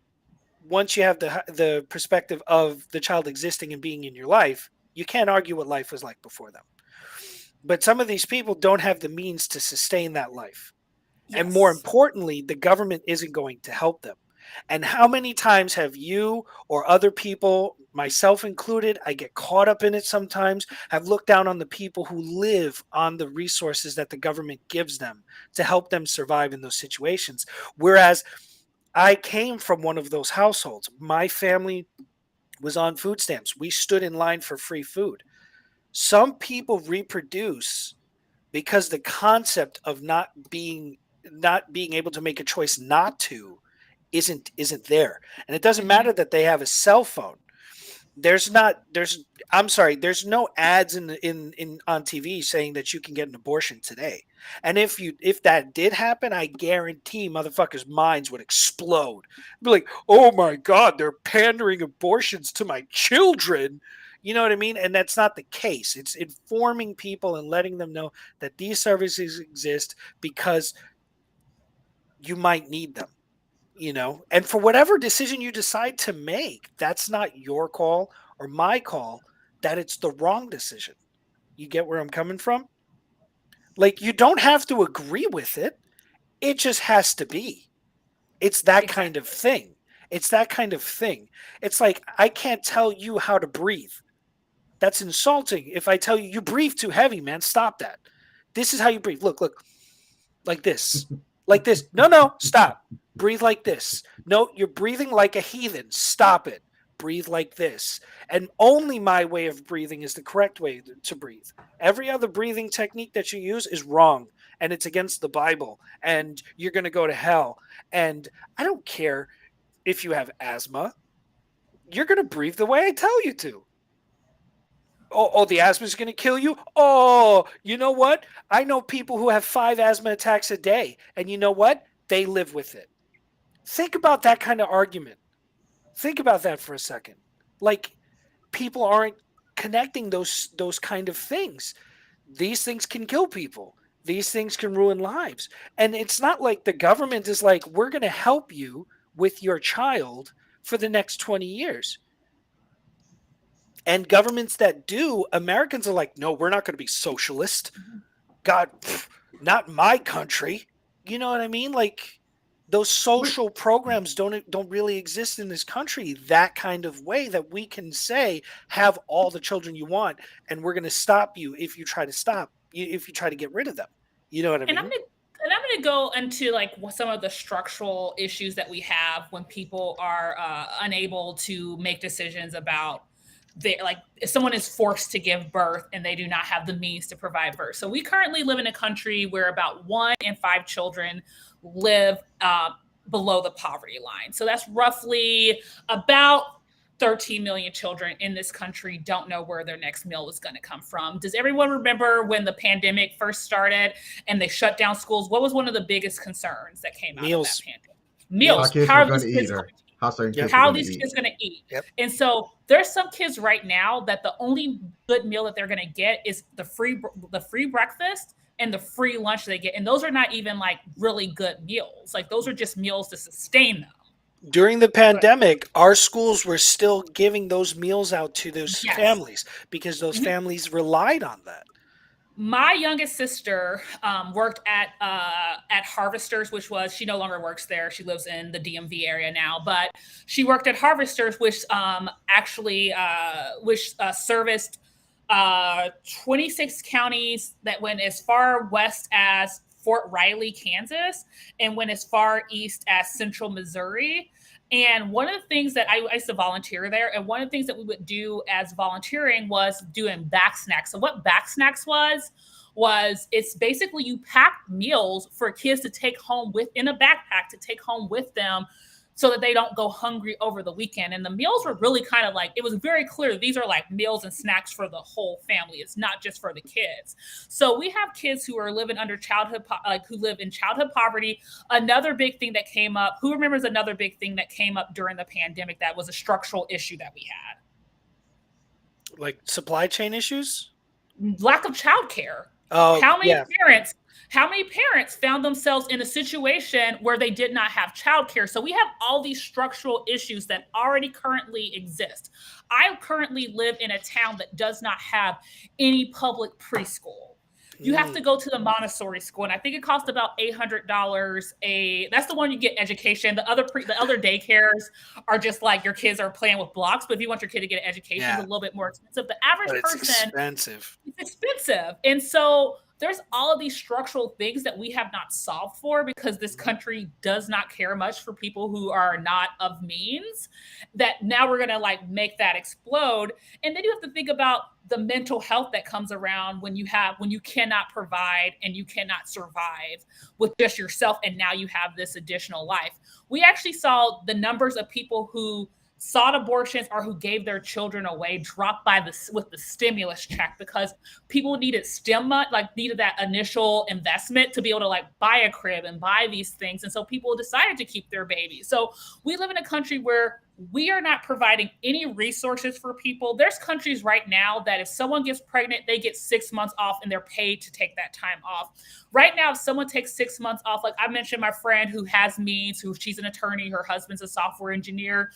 once you have the perspective of the child existing and being in your life, you can't argue what life was like before them. But some of these people don't have the means to sustain that life. Yes. And more importantly, the government isn't going to help them. And how many times have you or other people, myself included, I get caught up in it sometimes, have looked down on the people who live on the resources that the government gives them to help them survive in those situations. Whereas I came from one of those households. My family was on food stamps. We stood in line for free food. Some people reproduce because the concept of not being able to make a choice not to isn't there. And it doesn't matter that they have a cell phone. There's no ads in on TV saying that you can get an abortion today. And if that did happen, I guarantee motherfuckers' minds would explode. Be like, oh my God, they're pandering abortions to my children. You know what I mean? And that's not the case. It's informing people and letting them know that these services exist because you might need them. And for whatever decision you decide to make, that's not your call or my call, that it's the wrong decision. You get where I'm coming from? Like, you don't have to agree with it. It just has to be. It's that kind of thing. It's that kind of thing. It's like, I can't tell you how to breathe. That's insulting. If I tell you, you breathe too heavy, man, stop that. This is how you breathe. Look, like this. Like this. No, stop. Breathe like this. No, you're breathing like a heathen. Stop it. Breathe like this. And only my way of breathing is the correct way to breathe. Every other breathing technique that you use is wrong. and it's against the Bible and you're going to go to hell. And I don't care if you have asthma, you're going to breathe the way I tell you to. Oh, the asthma is going to kill you? Oh, you know what? I know people who have 5 asthma attacks a day, and you know what? They live with it. Think about that kind of argument. Think about that for a second. Like, people aren't connecting those kind of things. These things can kill people. These things can ruin lives. And it's not like the government is like, we're going to help you with your child for the next 20 years. And governments that do, Americans are like, no, we're not going to be socialist. God, not my country. You know what I mean? Like, those social programs don't really exist in this country that kind of way that we can say, have all the children you want, and we're going to stop you if you try to get rid of them. You know what I mean? And I'm going to go into like some of the structural issues that we have when people are unable to make decisions about like if someone is forced to give birth and they do not have the means to provide birth. So we currently live in a country where about 1 in 5 children live below the poverty line. So that's roughly about 13 million children in this country don't know where their next meal is going to come from. Does everyone remember when the pandemic first started and they shut down schools? What was one of the biggest concerns that came out of that pandemic? Meals. How are these kids going to eat? How are these kids going to eat? Yep. And so there's some kids right now that the only good meal that they're going to get is the free breakfast and the free lunch they get. And those are not even like really good meals. Like those are just meals to sustain them. During the pandemic, our schools were still giving those meals out to those families because those families relied on that. My youngest sister worked at Harvesters, which was, she no longer works there. She lives in the DMV area now, but she worked at Harvesters, which serviced 26 counties that went as far west as Fort Riley, Kansas, and went as far east as Central Missouri. And one of the things that I used to volunteer there, and one of the things that we would do as volunteering was doing back snacks. So what back snacks was it's basically you pack meals for kids to take home in a backpack to take home with them so that they don't go hungry over the weekend. And the meals were really kind of like, it was very clear these are like meals and snacks for the whole family. It's not just for the kids. So we have kids who are living under who live in childhood poverty. Another big thing that came up, who remembers another big thing that came up during the pandemic that was a structural issue that we had? Like supply chain issues? Lack of childcare. Oh, How many parents found themselves in a situation where they did not have childcare? So we have all these structural issues that already currently exist. I currently live in a town that does not have any public preschool. You have to go to the Montessori school, and I think it costs about $800 that's the one you get education. The other daycares are just like your kids are playing with blocks, but if you want your kid to get an education, it's a little bit more expensive. The average person, expensive. It's expensive. And so there's all of these structural things that we have not solved for because this country does not care much for people who are not of means, that now we're going to like make that explode. And then you have to think about the mental health that comes around when you cannot provide and you cannot survive with just yourself. And now you have this additional life. We actually saw the numbers of people who sought abortions or who gave their children away drop with the stimulus check because people needed needed that initial investment to be able to like buy a crib and buy these things. And so people decided to keep their babies. So we live in a country where we are not providing any resources for people. There's countries right now that if someone gets pregnant, they get 6 months off and they're paid to take that time off. Right now, if someone takes 6 months off, like I mentioned, my friend who has means, she's an attorney, her husband's a software engineer.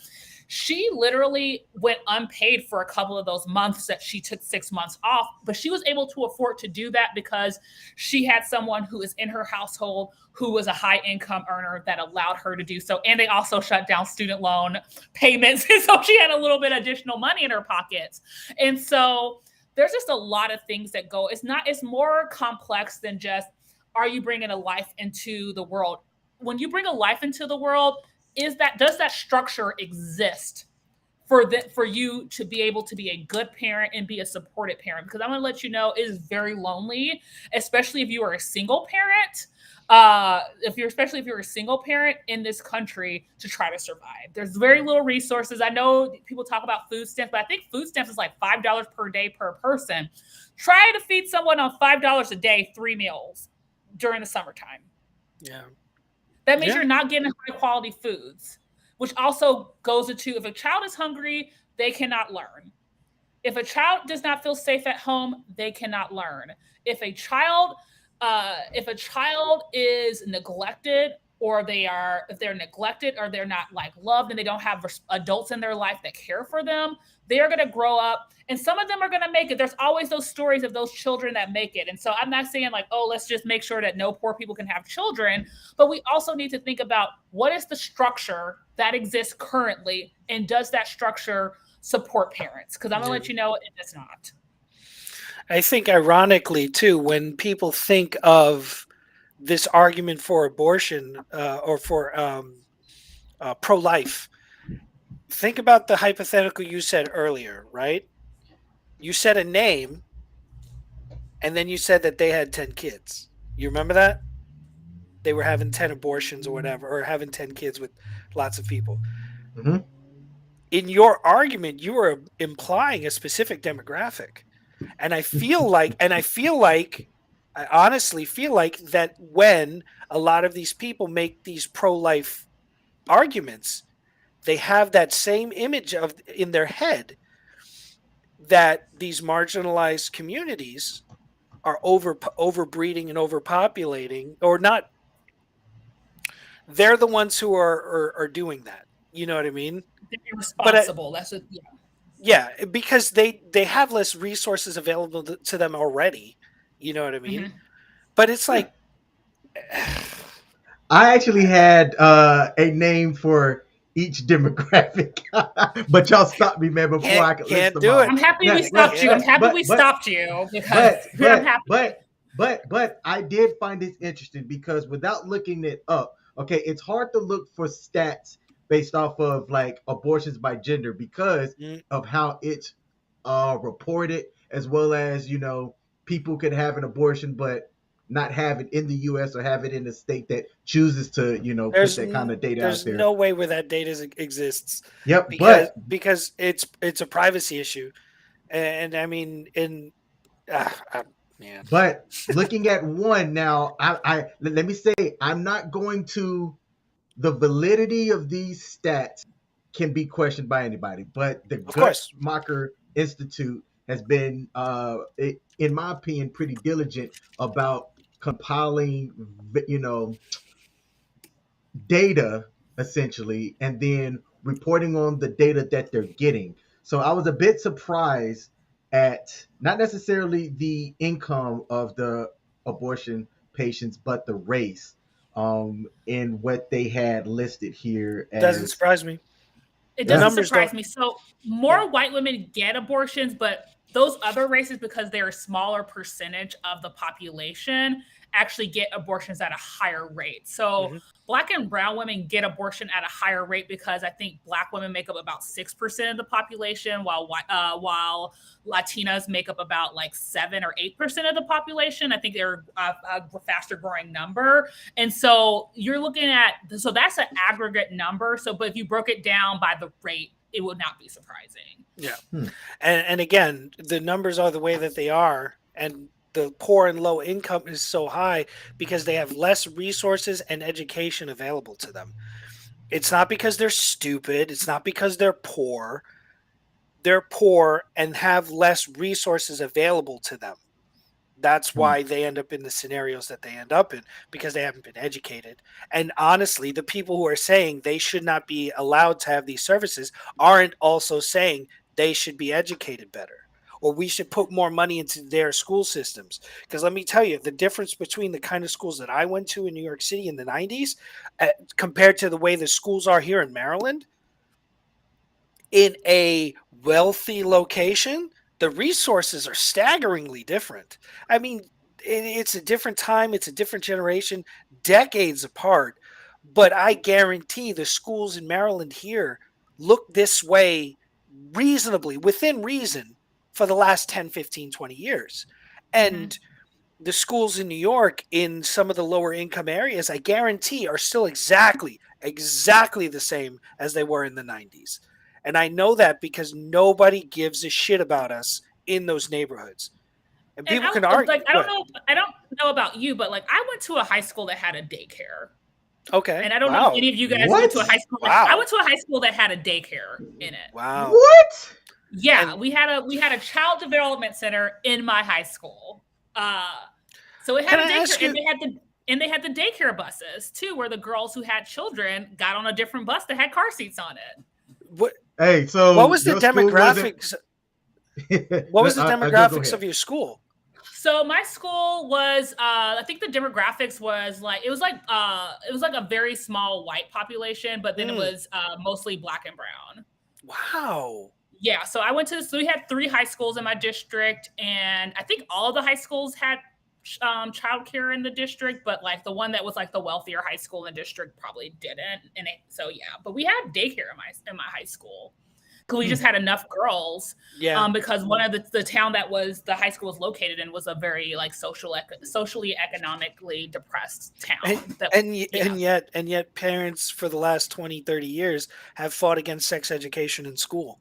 She literally went unpaid for a couple of those months that she took 6 months off, but she was able to afford to do that because she had someone who is in her household who was a high income earner that allowed her to do so. And they also shut down student loan payments. And so she had a little bit additional money in her pockets. And so there's just a lot of things that go, it's more complex than just, are you bringing a life into the world? When you bring a life into the world, does that structure exist for you to be able to be a good parent and be a supported parent. Because I'm going to let you know, it is very lonely, especially if you are a single parent. Especially if you're a single parent in this country, to try to survive. There's very little resources. I know people talk about food stamps, but I think food stamps is like $5 per day per person. Try to feed someone on $5 a day, 3 meals during the summertime. Yeah. That means you're not getting high quality foods, which also goes into, if a child is hungry, they cannot learn. If a child does not feel safe at home, they cannot learn. If a child is neglected, or if they're neglected or they're not like loved and they don't have adults in their life that care for them, they are going to grow up, and some of them are going to make it. There's always those stories of those children that make it. And so I'm not saying like, oh, let's just make sure that no poor people can have children, but we also need to think about what is the structure that exists currently, and does that structure support parents? Because I'm going to let you know it does not. I think ironically too, when people think of this argument for abortion or for pro-life, think about the hypothetical you said earlier, right? You said a name, and then you said that they had 10 kids. You remember that? They were having 10 abortions or whatever, or having 10 kids with lots of people. Mm-hmm. In your argument, you were implying a specific demographic. And I honestly feel like that when a lot of these people make these pro-life arguments, they have that same image in their head that these marginalized communities are overbreeding and overpopulating, or not. They're the ones who are doing that. You know what I mean? They're irresponsible. That's what. Yeah. Yeah, because they have less resources available to them already. You know what I mean? Mm-hmm. But it's like, I actually had a name for each demographic, but y'all stopped me, man, before I could list them all. I'm happy we stopped you. I'm happy we stopped you, because I'm happy. But I did find this interesting, because without looking it up, okay, it's hard to look for stats based off of like abortions by gender, because of how it's reported, as well as, you know, people could have an abortion but not have it in the U.S. or have it in a state that chooses to, you know, put that kind of data out there. There's no way where that data exists. Yep, because it's a privacy issue, and I mean, man. But looking at one now, I let me say, I'm not going to. The validity of these stats can be questioned by anybody, but the Guttmacher Institute has been, in my opinion, pretty diligent about compiling, you know, data essentially, and then reporting on the data that they're getting. So I was a bit surprised at not necessarily the income of the abortion patients, but the race. In what they had listed here. Doesn't surprise me. It doesn't surprise me. So more white women get abortions, but those other races, because they're a smaller percentage of the population, actually get abortions at a higher rate. So Black and brown women get abortion at a higher rate because I think Black women make up about 6% of the population, while Latinas make up about like 7 or 8% of the population. I think they're a faster growing number. And so you're looking at, so that's an aggregate number. So, but if you broke it down by the rate, it would not be surprising. Yeah. And again, the numbers are the way that they are. And the poor and low income is so high because they have less resources and education available to them. It's not because they're stupid. It's not because they're poor. They're poor and have less resources available to them. That's why they end up in the scenarios that they end up in, because they haven't been educated. And honestly, the people who are saying they should not be allowed to have these services aren't also saying they should be educated better, or we should put more money into their school systems. Because let me tell you, the difference between the kind of schools that I went to in New York City in the 90s compared to the way the schools are here in Maryland, in a wealthy location, the resources are staggeringly different. I mean, it's a different time. It's a different generation, decades apart. But I guarantee the schools in Maryland here look this way reasonably within reason for the last 10, 15, 20 years. And the schools in New York in some of the lower income areas, I guarantee, are still exactly the same as they were in the 90s. And I know that because nobody gives a shit about us in those neighborhoods. And And people can argue. I don't know about you, but like I went to a high school that had a daycare. Okay. And I don't know if any of you guys went to a high school. Wow. I went to a high school that had a daycare in it. Wow. What? Yeah, we had a child development center in my high school. So it had a daycare, and they had the daycare buses too, where the girls who had children got on a different bus that had car seats on it. What? Hey, so what was the demographics? What was the demographics of your school? So my school was, I think the demographics was like it was like a very small white population, but then it was mostly black and brown. Wow. Yeah, so we had 3 high schools in my district, and I think all of the high schools had childcare in the district, but like the one that was like the wealthier high school in the district probably didn't. And but we had daycare in my high school. We just had enough girls, because one of the town that was the high school was located in was a very like socially economically depressed town. And yet parents for the last 20, 30 years have fought against sex education in school.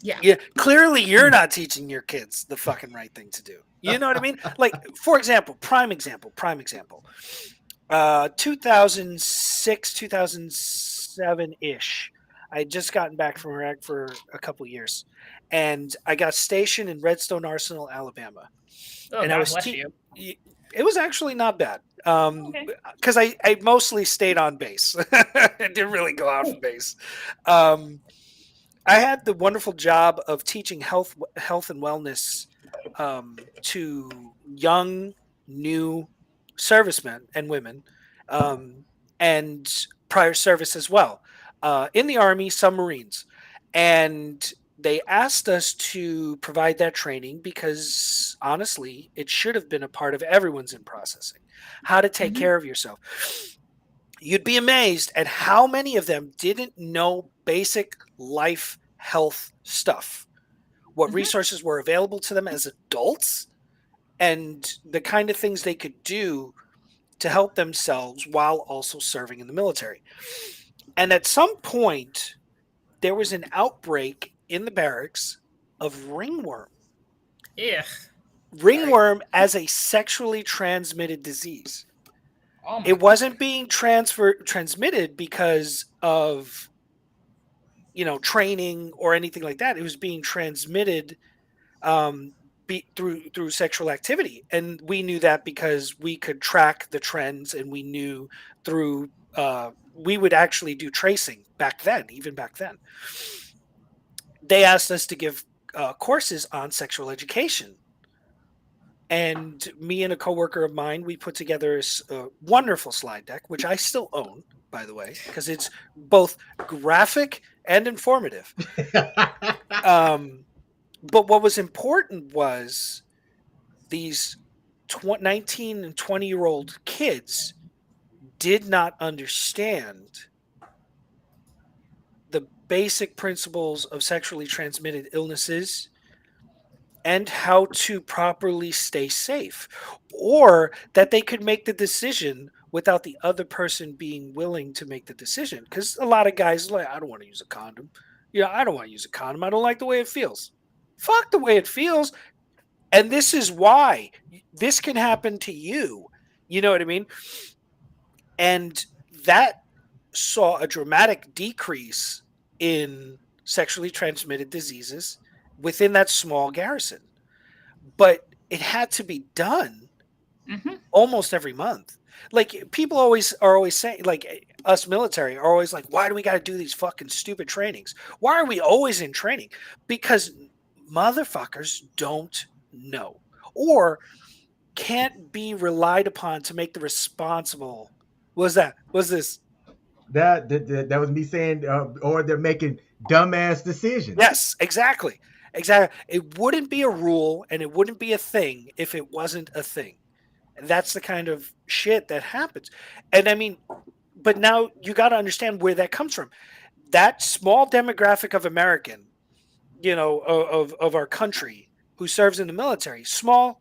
Yeah. Clearly you're not teaching your kids the fucking right thing to do. You know what I mean? Like, for example, prime example. 2006, 2007-ish. I had just gotten back from Iraq for a couple years, and I got stationed in Redstone Arsenal, Alabama. Oh, and God bless you. It was actually not bad, because I mostly stayed on base. I didn't really go out from base. I had the wonderful job of teaching health and wellness to young, new servicemen and women, and prior service as well. In the Army, some Marines. And they asked us to provide that training because, honestly, it should have been a part of everyone's in processing. How to take care of yourself. You'd be amazed at how many of them didn't know basic life health stuff. What resources were available to them as adults, and the kind of things they could do to help themselves while also serving in the military. And at some point, there was an outbreak in the barracks of ringworm. Yeah. Ringworm as a sexually transmitted disease. It wasn't being transmitted because of, training or anything like that. It was being transmitted through sexual activity, and we knew that because we could track the trends, and we knew through we would actually do tracing even back then. They asked us to give courses on sexual education, and me and a coworker of mine, we put together a wonderful slide deck, which I still own, by the way, because it's both graphic and informative. But what was important was these 19 and 20-year-old kids did not understand the basic principles of sexually transmitted illnesses and how to properly stay safe, or that they could make the decision without the other person being willing to make the decision. Because a lot of guys are like, I don't want to use a condom. I don't want to use a condom. I don't like the way it feels. Fuck the way it feels. And this is why this can happen to you. You know what I mean? And that saw a dramatic decrease in sexually transmitted diseases within that small garrison. But it had to be done almost every month. Like, people are always saying, like, us military are always like, why do we got to do these fucking stupid trainings? Why are we always in training? Because motherfuckers don't know, or can't be relied upon to make the responsible. Was this? That was me saying, or they're making dumbass decisions. Yes, exactly. It wouldn't be a rule, and it wouldn't be a thing if it wasn't a thing. And that's the kind of shit that happens. And I mean, but now you got to understand where that comes from. That small demographic of American of our country who serves in the military. Small,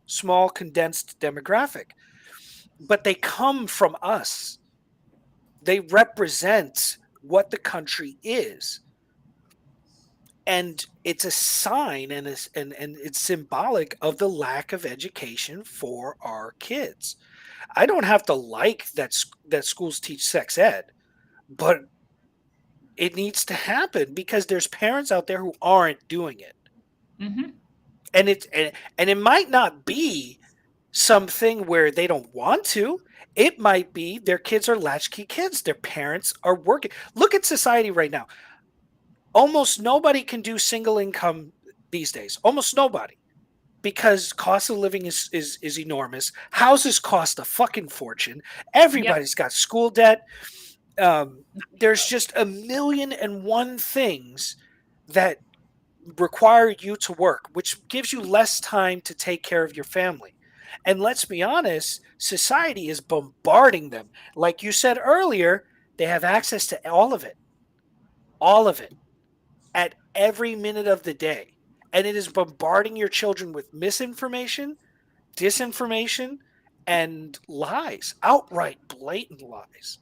condensed demographic, but they come from us. They represent what the country is. And it's a sign and it's symbolic of the lack of education for our kids. I don't have to like that schools teach sex ed, but it needs to happen because there's parents out there who aren't doing it. Mm-hmm. And it might not be something where they don't want to. It might be their kids are latchkey kids. Their parents are working. Look at society right now. Almost nobody can do single income these days. Almost nobody. Because cost of living is enormous. Houses cost a fucking fortune. Everybody's got school debt. There's just a million and one things that require you to work, which gives you less time to take care of your family. And let's be honest, society is bombarding them. Like you said earlier, they have access to all of it. All of it. At every minute of the day. And it is bombarding your children with misinformation, disinformation, and lies. Outright blatant lies.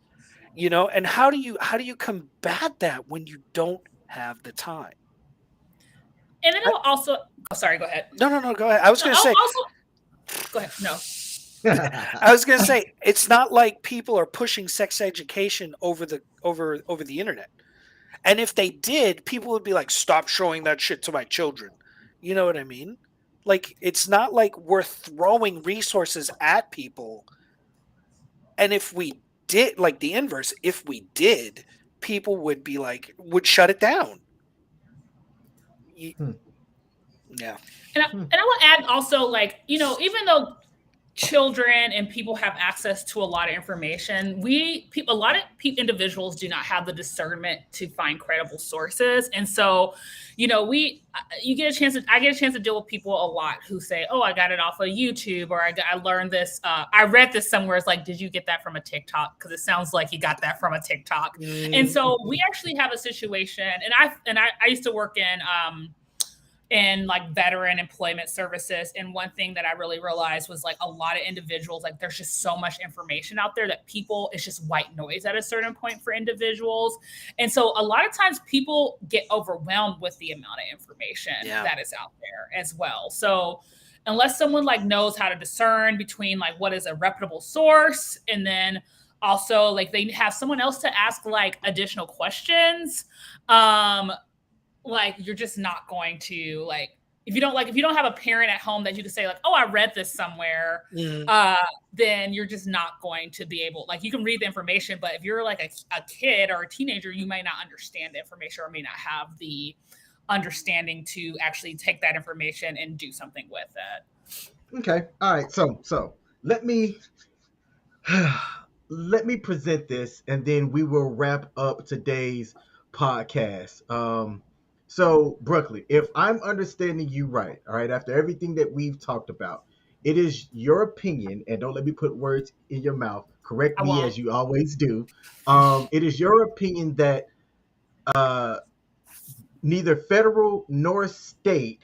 And how do you combat that when you don't have the time? And then I'll also sorry, go ahead. No, go ahead. I was going to say also go ahead. No. I was going to say it's not like people are pushing sex education over the internet. And if they did, people would be like, stop showing that shit to my children. You know what I mean? Like, it's not like we're throwing resources at people. And if we did, like the inverse, if we did, people would be like, would shut it down. Yeah. And I want to add also, like, even though children and people have access to a lot of information, a lot of individuals do not have the discernment to find credible sources. And so, I get a chance to deal with people a lot who say, oh, I got it off of YouTube, or I learned this. I read this somewhere. It's like, did you get that from a TikTok? Because it sounds like you got that from a TikTok. And so we actually have a situation, and I used to work in like veteran employment services. And one thing that I really realized was like a lot of individuals, like there's just so much information out there that it's just white noise at a certain point for individuals. And so a lot of times people get overwhelmed with the amount of information that is out there as well. So unless someone like knows how to discern between like what is a reputable source, and then also like they have someone else to ask like additional questions, like you're just not going to like, if you don't have a parent at home that you can say like, oh, I read this somewhere, then you're just not going to be able, like, you can read the information, but if you're like a kid or a teenager, you might not understand the information or may not have the understanding to actually take that information and do something with it. Okay. All right. So let me present this, and then we will wrap up today's podcast. So, Brooklyn, if I'm understanding you right, all right, after everything that we've talked about, it is your opinion, and don't let me put words in your mouth. Correct me as you always do. It is your opinion that neither federal nor state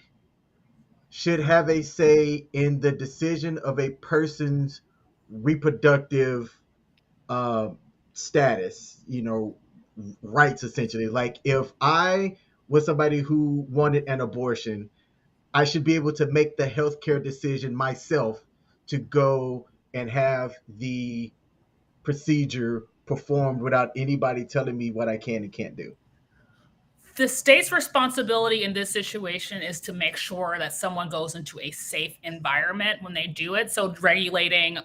should have a say in the decision of a person's reproductive status, rights, essentially. Like, if I was somebody who wanted an abortion, I should be able to make the healthcare decision myself to go and have the procedure performed without anybody telling me what I can and can't do. The state's responsibility in this situation is to make sure that someone goes into a safe environment when they do it. So regulating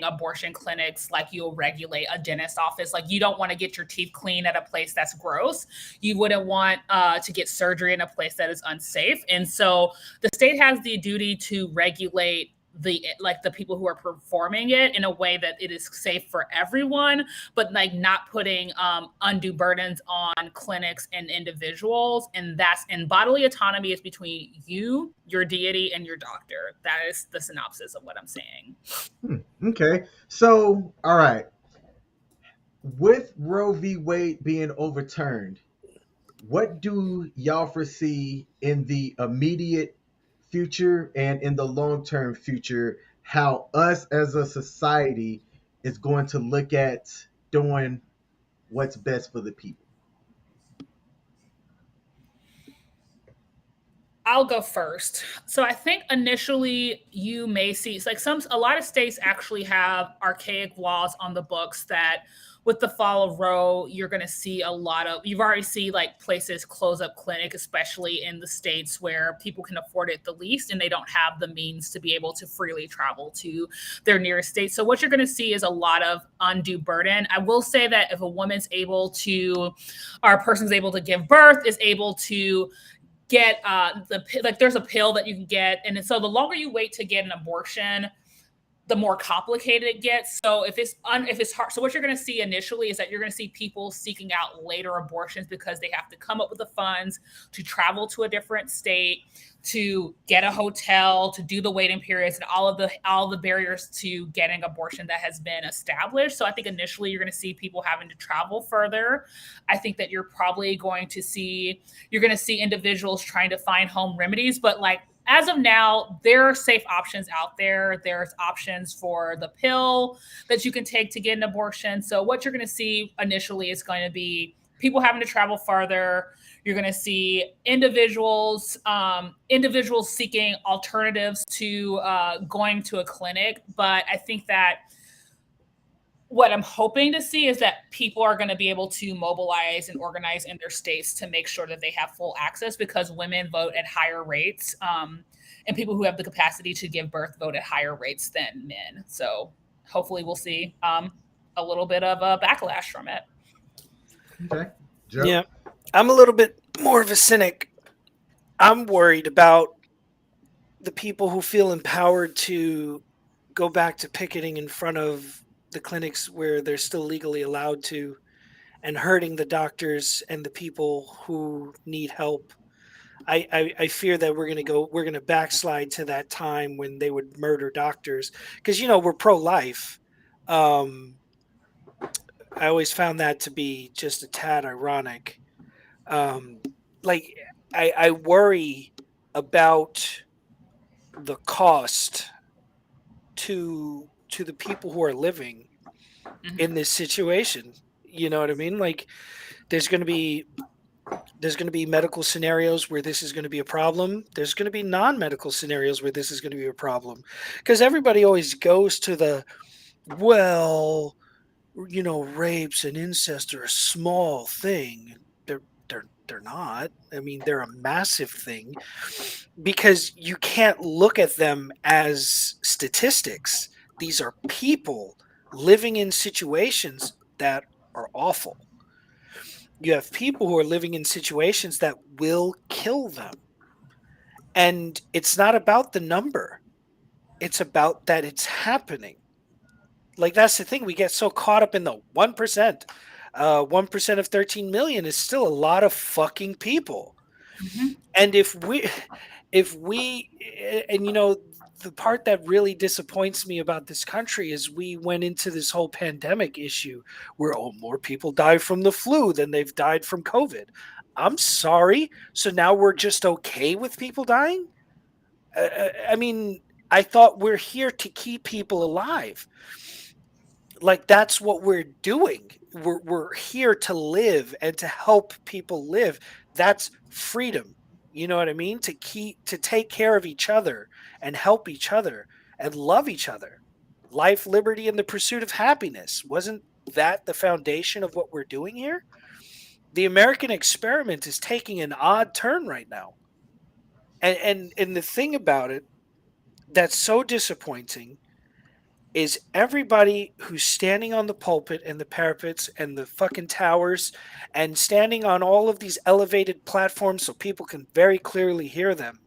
abortion clinics like you'll regulate a dentist office. Like, you don't want to get your teeth cleaned at a place that's gross. You wouldn't want to get surgery in a place that is unsafe. And so the state has the duty to regulate the people who are performing it in a way that it is safe for everyone, but like not putting undue burdens on clinics and individuals. And bodily autonomy is between you, your deity, and your doctor. That is the synopsis of what I'm saying. Okay. So, all right. With Roe v. Wade being overturned, what do y'all foresee in the immediate future and in the long term future? How us as a society is going to look at doing what's best for the people? I'll go first. So I think initially you may see it's like a lot of states actually have archaic laws on the books that with the fall of Roe, you're going to see a lot of you've already see like places close up clinic, especially in the states where people can afford it the least and they don't have the means to be able to freely travel to their nearest state. So what you're going to see is a lot of undue burden. I will say that if a woman's able to or a person's able to give birth, is able to get there's a pill that you can get, and so the longer you wait to get an abortion, the more complicated it gets. So if it's hard, so what you're going to see initially is that you're going to see people seeking out later abortions because they have to come up with the funds to travel to a different state, to get a hotel, to do the waiting periods, and all the barriers to getting abortion that has been established. So I think initially you're going to see people having to travel further. I think that you're going to see individuals trying to find home remedies, but like as of now, there are safe options out there. There's options for the pill that you can take to get an abortion. So what you're going to see initially is going to be people having to travel farther. You're going to see individuals seeking alternatives to going to a clinic. But I think that what I'm hoping to see is that people are going to be able to mobilize and organize in their states to make sure that they have full access, because women vote at higher rates, and people who have the capacity to give birth vote at higher rates than men. So hopefully we'll see a little bit of a backlash from it. Okay. Joe? Yeah, I'm a little bit more of a cynic. I'm worried about the people who feel empowered to go back to picketing in front of the clinics where they're still legally allowed to, and hurting the doctors and the people who need help. I fear that we're going to backslide to that time when they would murder doctors, because we're pro-life. I always found that to be just a tad ironic. Um, like I worry about the cost to the people who are living in this situation. You know what I mean? Like there's going to be medical scenarios where this is going to be a problem. There's going to be non-medical scenarios where this is going to be a problem, because everybody always goes to the, well, rapes and incest are a small thing. They're not. I mean, they're a massive thing, because you can't look at them as statistics. These are people living in situations that are awful. You have people who are living in situations that will kill them. And it's not about the number. It's about that it's happening. Like, that's the thing. We get so caught up in the 1%. 1% of 13 million is still a lot of fucking people. Mm-hmm. And the part that really disappoints me about this country is we went into this whole pandemic issue where, more people die from the flu than they've died from COVID. I'm sorry. So now we're just okay with people dying? I mean, I thought we're here to keep people alive. Like, that's what we're doing. We're here to live and to help people live. That's freedom. You know what I mean? To take care of each other and help each other and love each other. Life, liberty, and the pursuit of happiness. Wasn't that the foundation of what we're doing here? The American experiment is taking an odd turn right now. And the thing about it that's so disappointing is everybody who's standing on the pulpit and the parapets and the fucking towers and standing on all of these elevated platforms so people can very clearly hear them,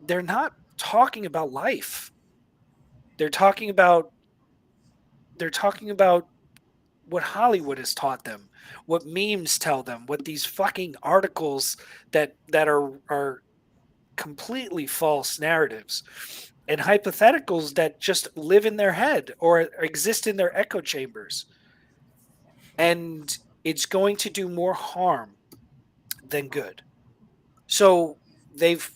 they're not talking about life. They're talking about what Hollywood has taught them, what memes tell them, what these fucking articles that are completely false narratives and hypotheticals that just live in their head or exist in their echo chambers. And it's going to do more harm than good. So they've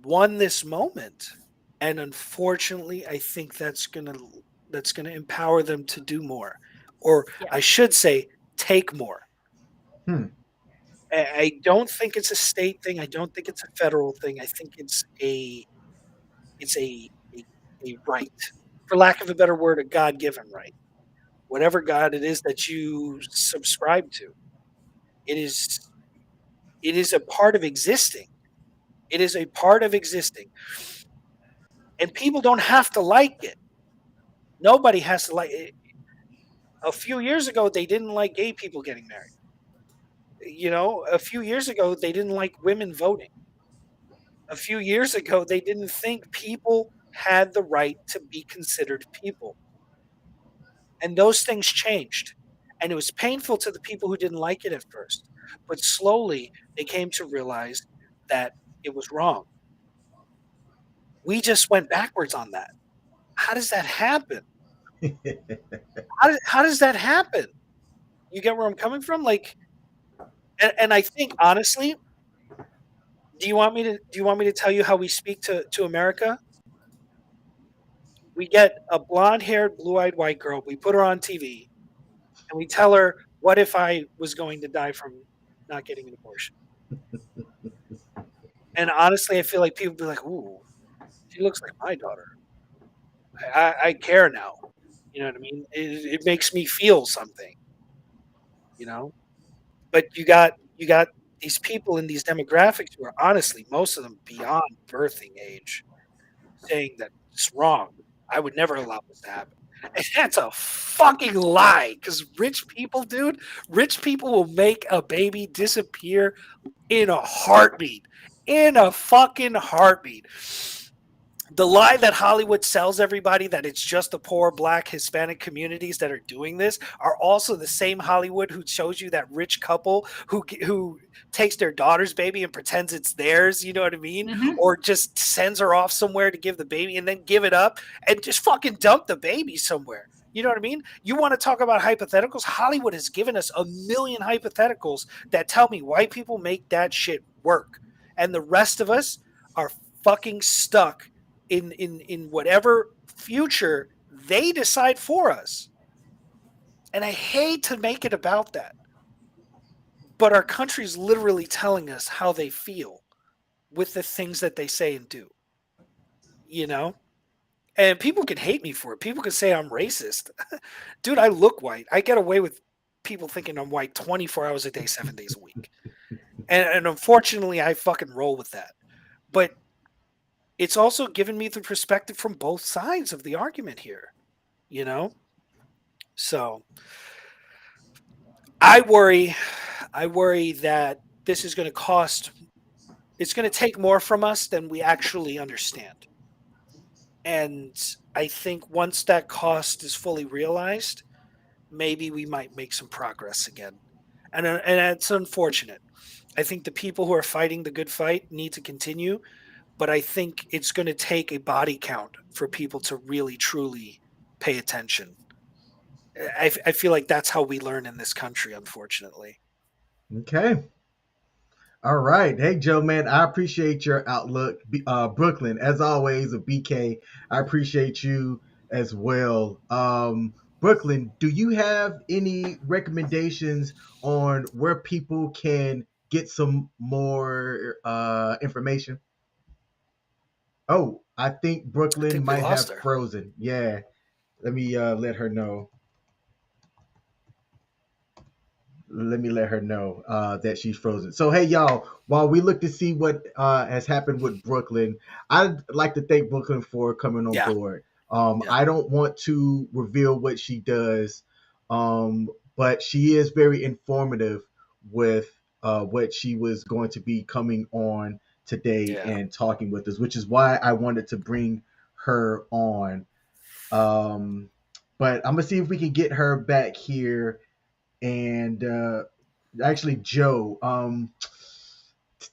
won this moment, and unfortunately, I think that's gonna empower them to do more, or I Yes. should say, take more. Hmm. I don't think it's a state thing. I don't think it's a federal thing. I think it's a right, for lack of a better word, a God given right. Whatever God it is that you subscribe to, it is it is a part of existing. It is a part of existing, and people don't have to like it. Nobody has to like it. A few years ago, they didn't like gay people getting married. A few years ago, they didn't like women voting. A few years ago, they didn't think people had the right to be considered people. And those things changed. And it was painful to the people who didn't like it at first. But slowly, they came to realize that it was wrong. We just went backwards on that. How does that happen? How does that happen? You get where I'm coming from? Like, and I think honestly, do you want me to tell you how we speak to America? We get a blonde-haired, blue-eyed white girl, we put her on TV, and we tell her, "What if I was going to die from not getting an abortion?" And honestly, I feel like people be like, "Ooh, she looks like my daughter. I care now." You know what I mean? It makes me feel something, you know? But you got these people in these demographics who are honestly, most of them beyond birthing age, saying that it's wrong. I would never allow this to happen. And that's a fucking lie. Because rich people will make a baby disappear in a heartbeat. In a fucking heartbeat. The lie that Hollywood sells everybody that it's just the poor black Hispanic communities that are doing this are also the same Hollywood who shows you that rich couple who takes their daughter's baby and pretends it's theirs, you know what I mean? Hmm. Or just sends her off somewhere to give the baby and then give it up and just fucking dump the baby somewhere. You know what I mean? You want to talk about hypotheticals? Hollywood has given us a million hypotheticals that tell me white people make that shit work. And the rest of us are fucking stuck in whatever future they decide for us. And I hate to make it about that, but our country's literally telling us how they feel with the things that they say and do, you know? And people can hate me for it. People can say I'm racist. Dude, I look white. I get away with people thinking I'm white 24 hours a day, 7 days a week. And unfortunately, I fucking roll with that. But it's also given me the perspective from both sides of the argument here, you know? So I worry that this is going to cost it's going to take more from us than we actually understand. And I think once that cost is fully realized, maybe we might make some progress again. And it's unfortunate. I think the people who are fighting the good fight need to continue, but I think it's going to take a body count for people to really truly pay attention. I feel like that's how we learn in this country, unfortunately. Okay. All right. Hey, Joe, man, I appreciate your outlook. Brooklyn, as always, a BK, I appreciate you as well. Brooklyn, do you have any recommendations on where people can get some more information? Oh, I think I Brooklyn think we might lost have her. frozen. Yeah. Let me let her know. Let me let her know that she's frozen. So, hey, y'all, while we look to see what has happened with Brooklyn, I'd like to thank Brooklyn for coming on Yeah, board. yeah, I don't want to reveal what she does, but she is very informative with what she was going to be coming on today yeah. and talking with us, which is why I wanted to bring her on. Um, but I'm going to see if we can get her back here and actually Joe,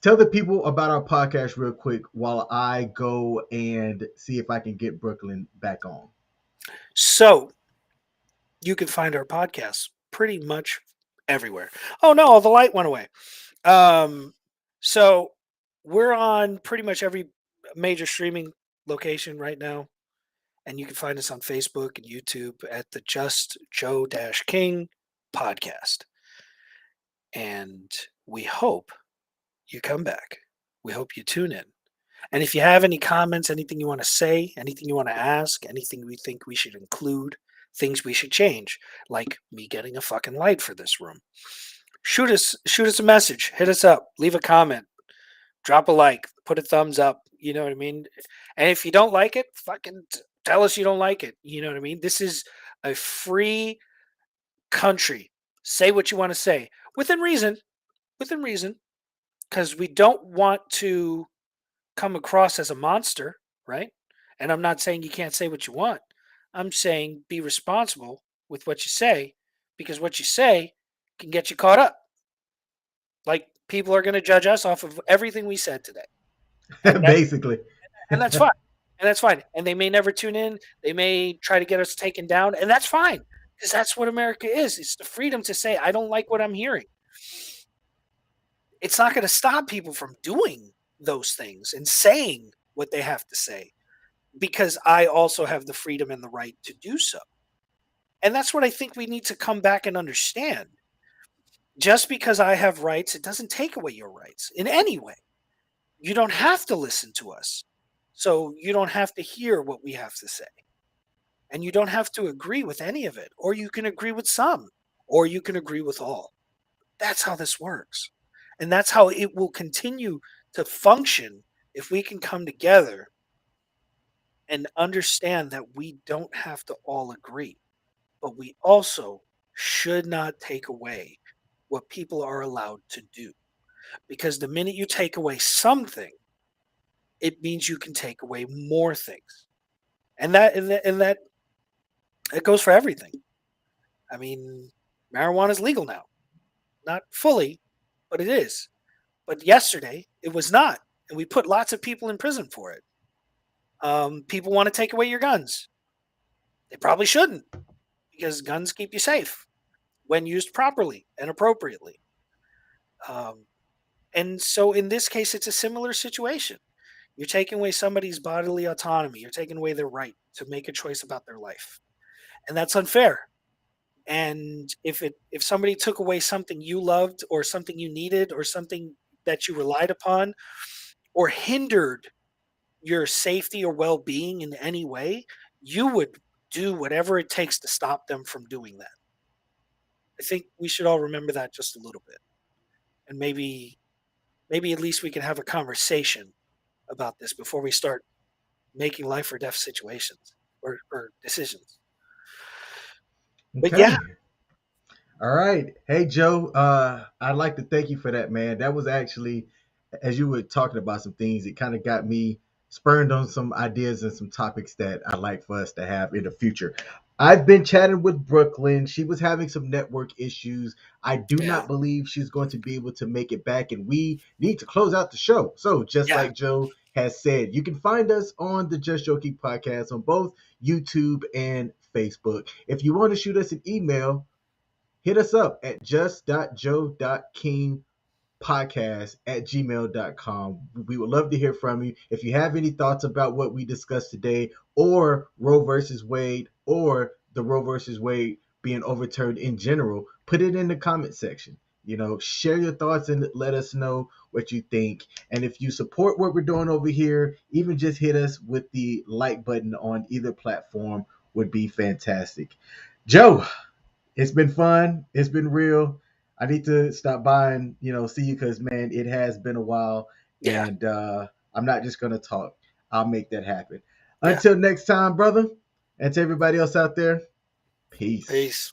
tell the people about our podcast real quick while I go and see if I can get Brooklyn back on. So you can find our podcast pretty much everywhere. Oh no, the light went away. So we're on pretty much every major streaming location right now, and you can find us on Facebook and YouTube at the Just Joe-King podcast. And we hope you come back. We hope you tune in. And if you have any comments, anything you want to say, anything you want to ask, anything we think we should include, things we should change, like me getting a fucking light for this room, shoot us a message, hit us up, leave a comment, drop a like, put a thumbs up. You know what I mean? And if you don't like it, fucking tell us you don't like it. You know what I mean? This is a free country. Say what you want to say within reason, because we don't want to come across as a monster, right? And I'm not saying you can't say what you want. I'm saying be responsible with what you say, because what you say can get you caught up. Like, people are going to judge us off of everything we said today. And Basically. that's fine. And that's fine. And they may never tune in. They may try to get us taken down, and that's fine, because that's what America is. It's the freedom to say, I don't like what I'm hearing. It's not going to stop people from doing those things and saying what they have to say, because I also have the freedom and the right to do so. And that's what I think we need to come back and understand. Just because I have rights, it doesn't take away your rights in any way. You don't have to listen to us. So you don't have to hear what we have to say. And you don't have to agree with any of it. Or you can agree with some. Or you can agree with all. That's how this works. And that's how it will continue to function if we can come together and understand that we don't have to all agree. But we also should not take away what people are allowed to do. Because the minute you take away something, it means you can take away more things. And that it goes for everything. I mean, marijuana is legal now. Not fully, but it is. But yesterday, it was not. And we put lots of people in prison for it. People want to take away your guns. They probably shouldn't, because guns keep you safe when used properly and appropriately. And so in this case, it's a similar situation. You're taking away somebody's bodily autonomy. You're taking away their right to make a choice about their life. And that's unfair. And if somebody took away something you loved, or something you needed, or something that you relied upon, or hindered your safety or well-being in any way, you would do whatever it takes to stop them from doing that. I think we should all remember that just a little bit. And maybe at least we can have a conversation about this before we start making life or death situations or decisions. But yeah. Okay. All right. Hey, Joe, I'd like to thank you for that, man. That was actually, as you were talking about some things, it kind of got me spurned on some ideas and some topics that I'd like for us to have in the future. I've been chatting with Brooklyn. She was having some network issues. I do Yeah. not believe she's going to be able to make it back, and we need to close out the show. So, just Yeah. like Joe has said, you can find us on the Just Joking podcast on both YouTube and Facebook. If you want to shoot us an email, hit us up at just.joe.king.podcast@gmail.com. We would love to hear from you. If you have any thoughts about what we discussed today, or Roe versus Wade, or the Roe versus Wade being overturned in general, put it in the comment section. Share your thoughts and let us know what you think. And if you support what we're doing over here, even just hit us with the like button on either platform would be fantastic. Joe, it's been fun. It's been real. I need to stop by and see you, because man, it has been a while, Yeah. and I'm not just gonna talk. I'll make that happen. Yeah. Until next time, brother, and to everybody else out there, peace. Peace.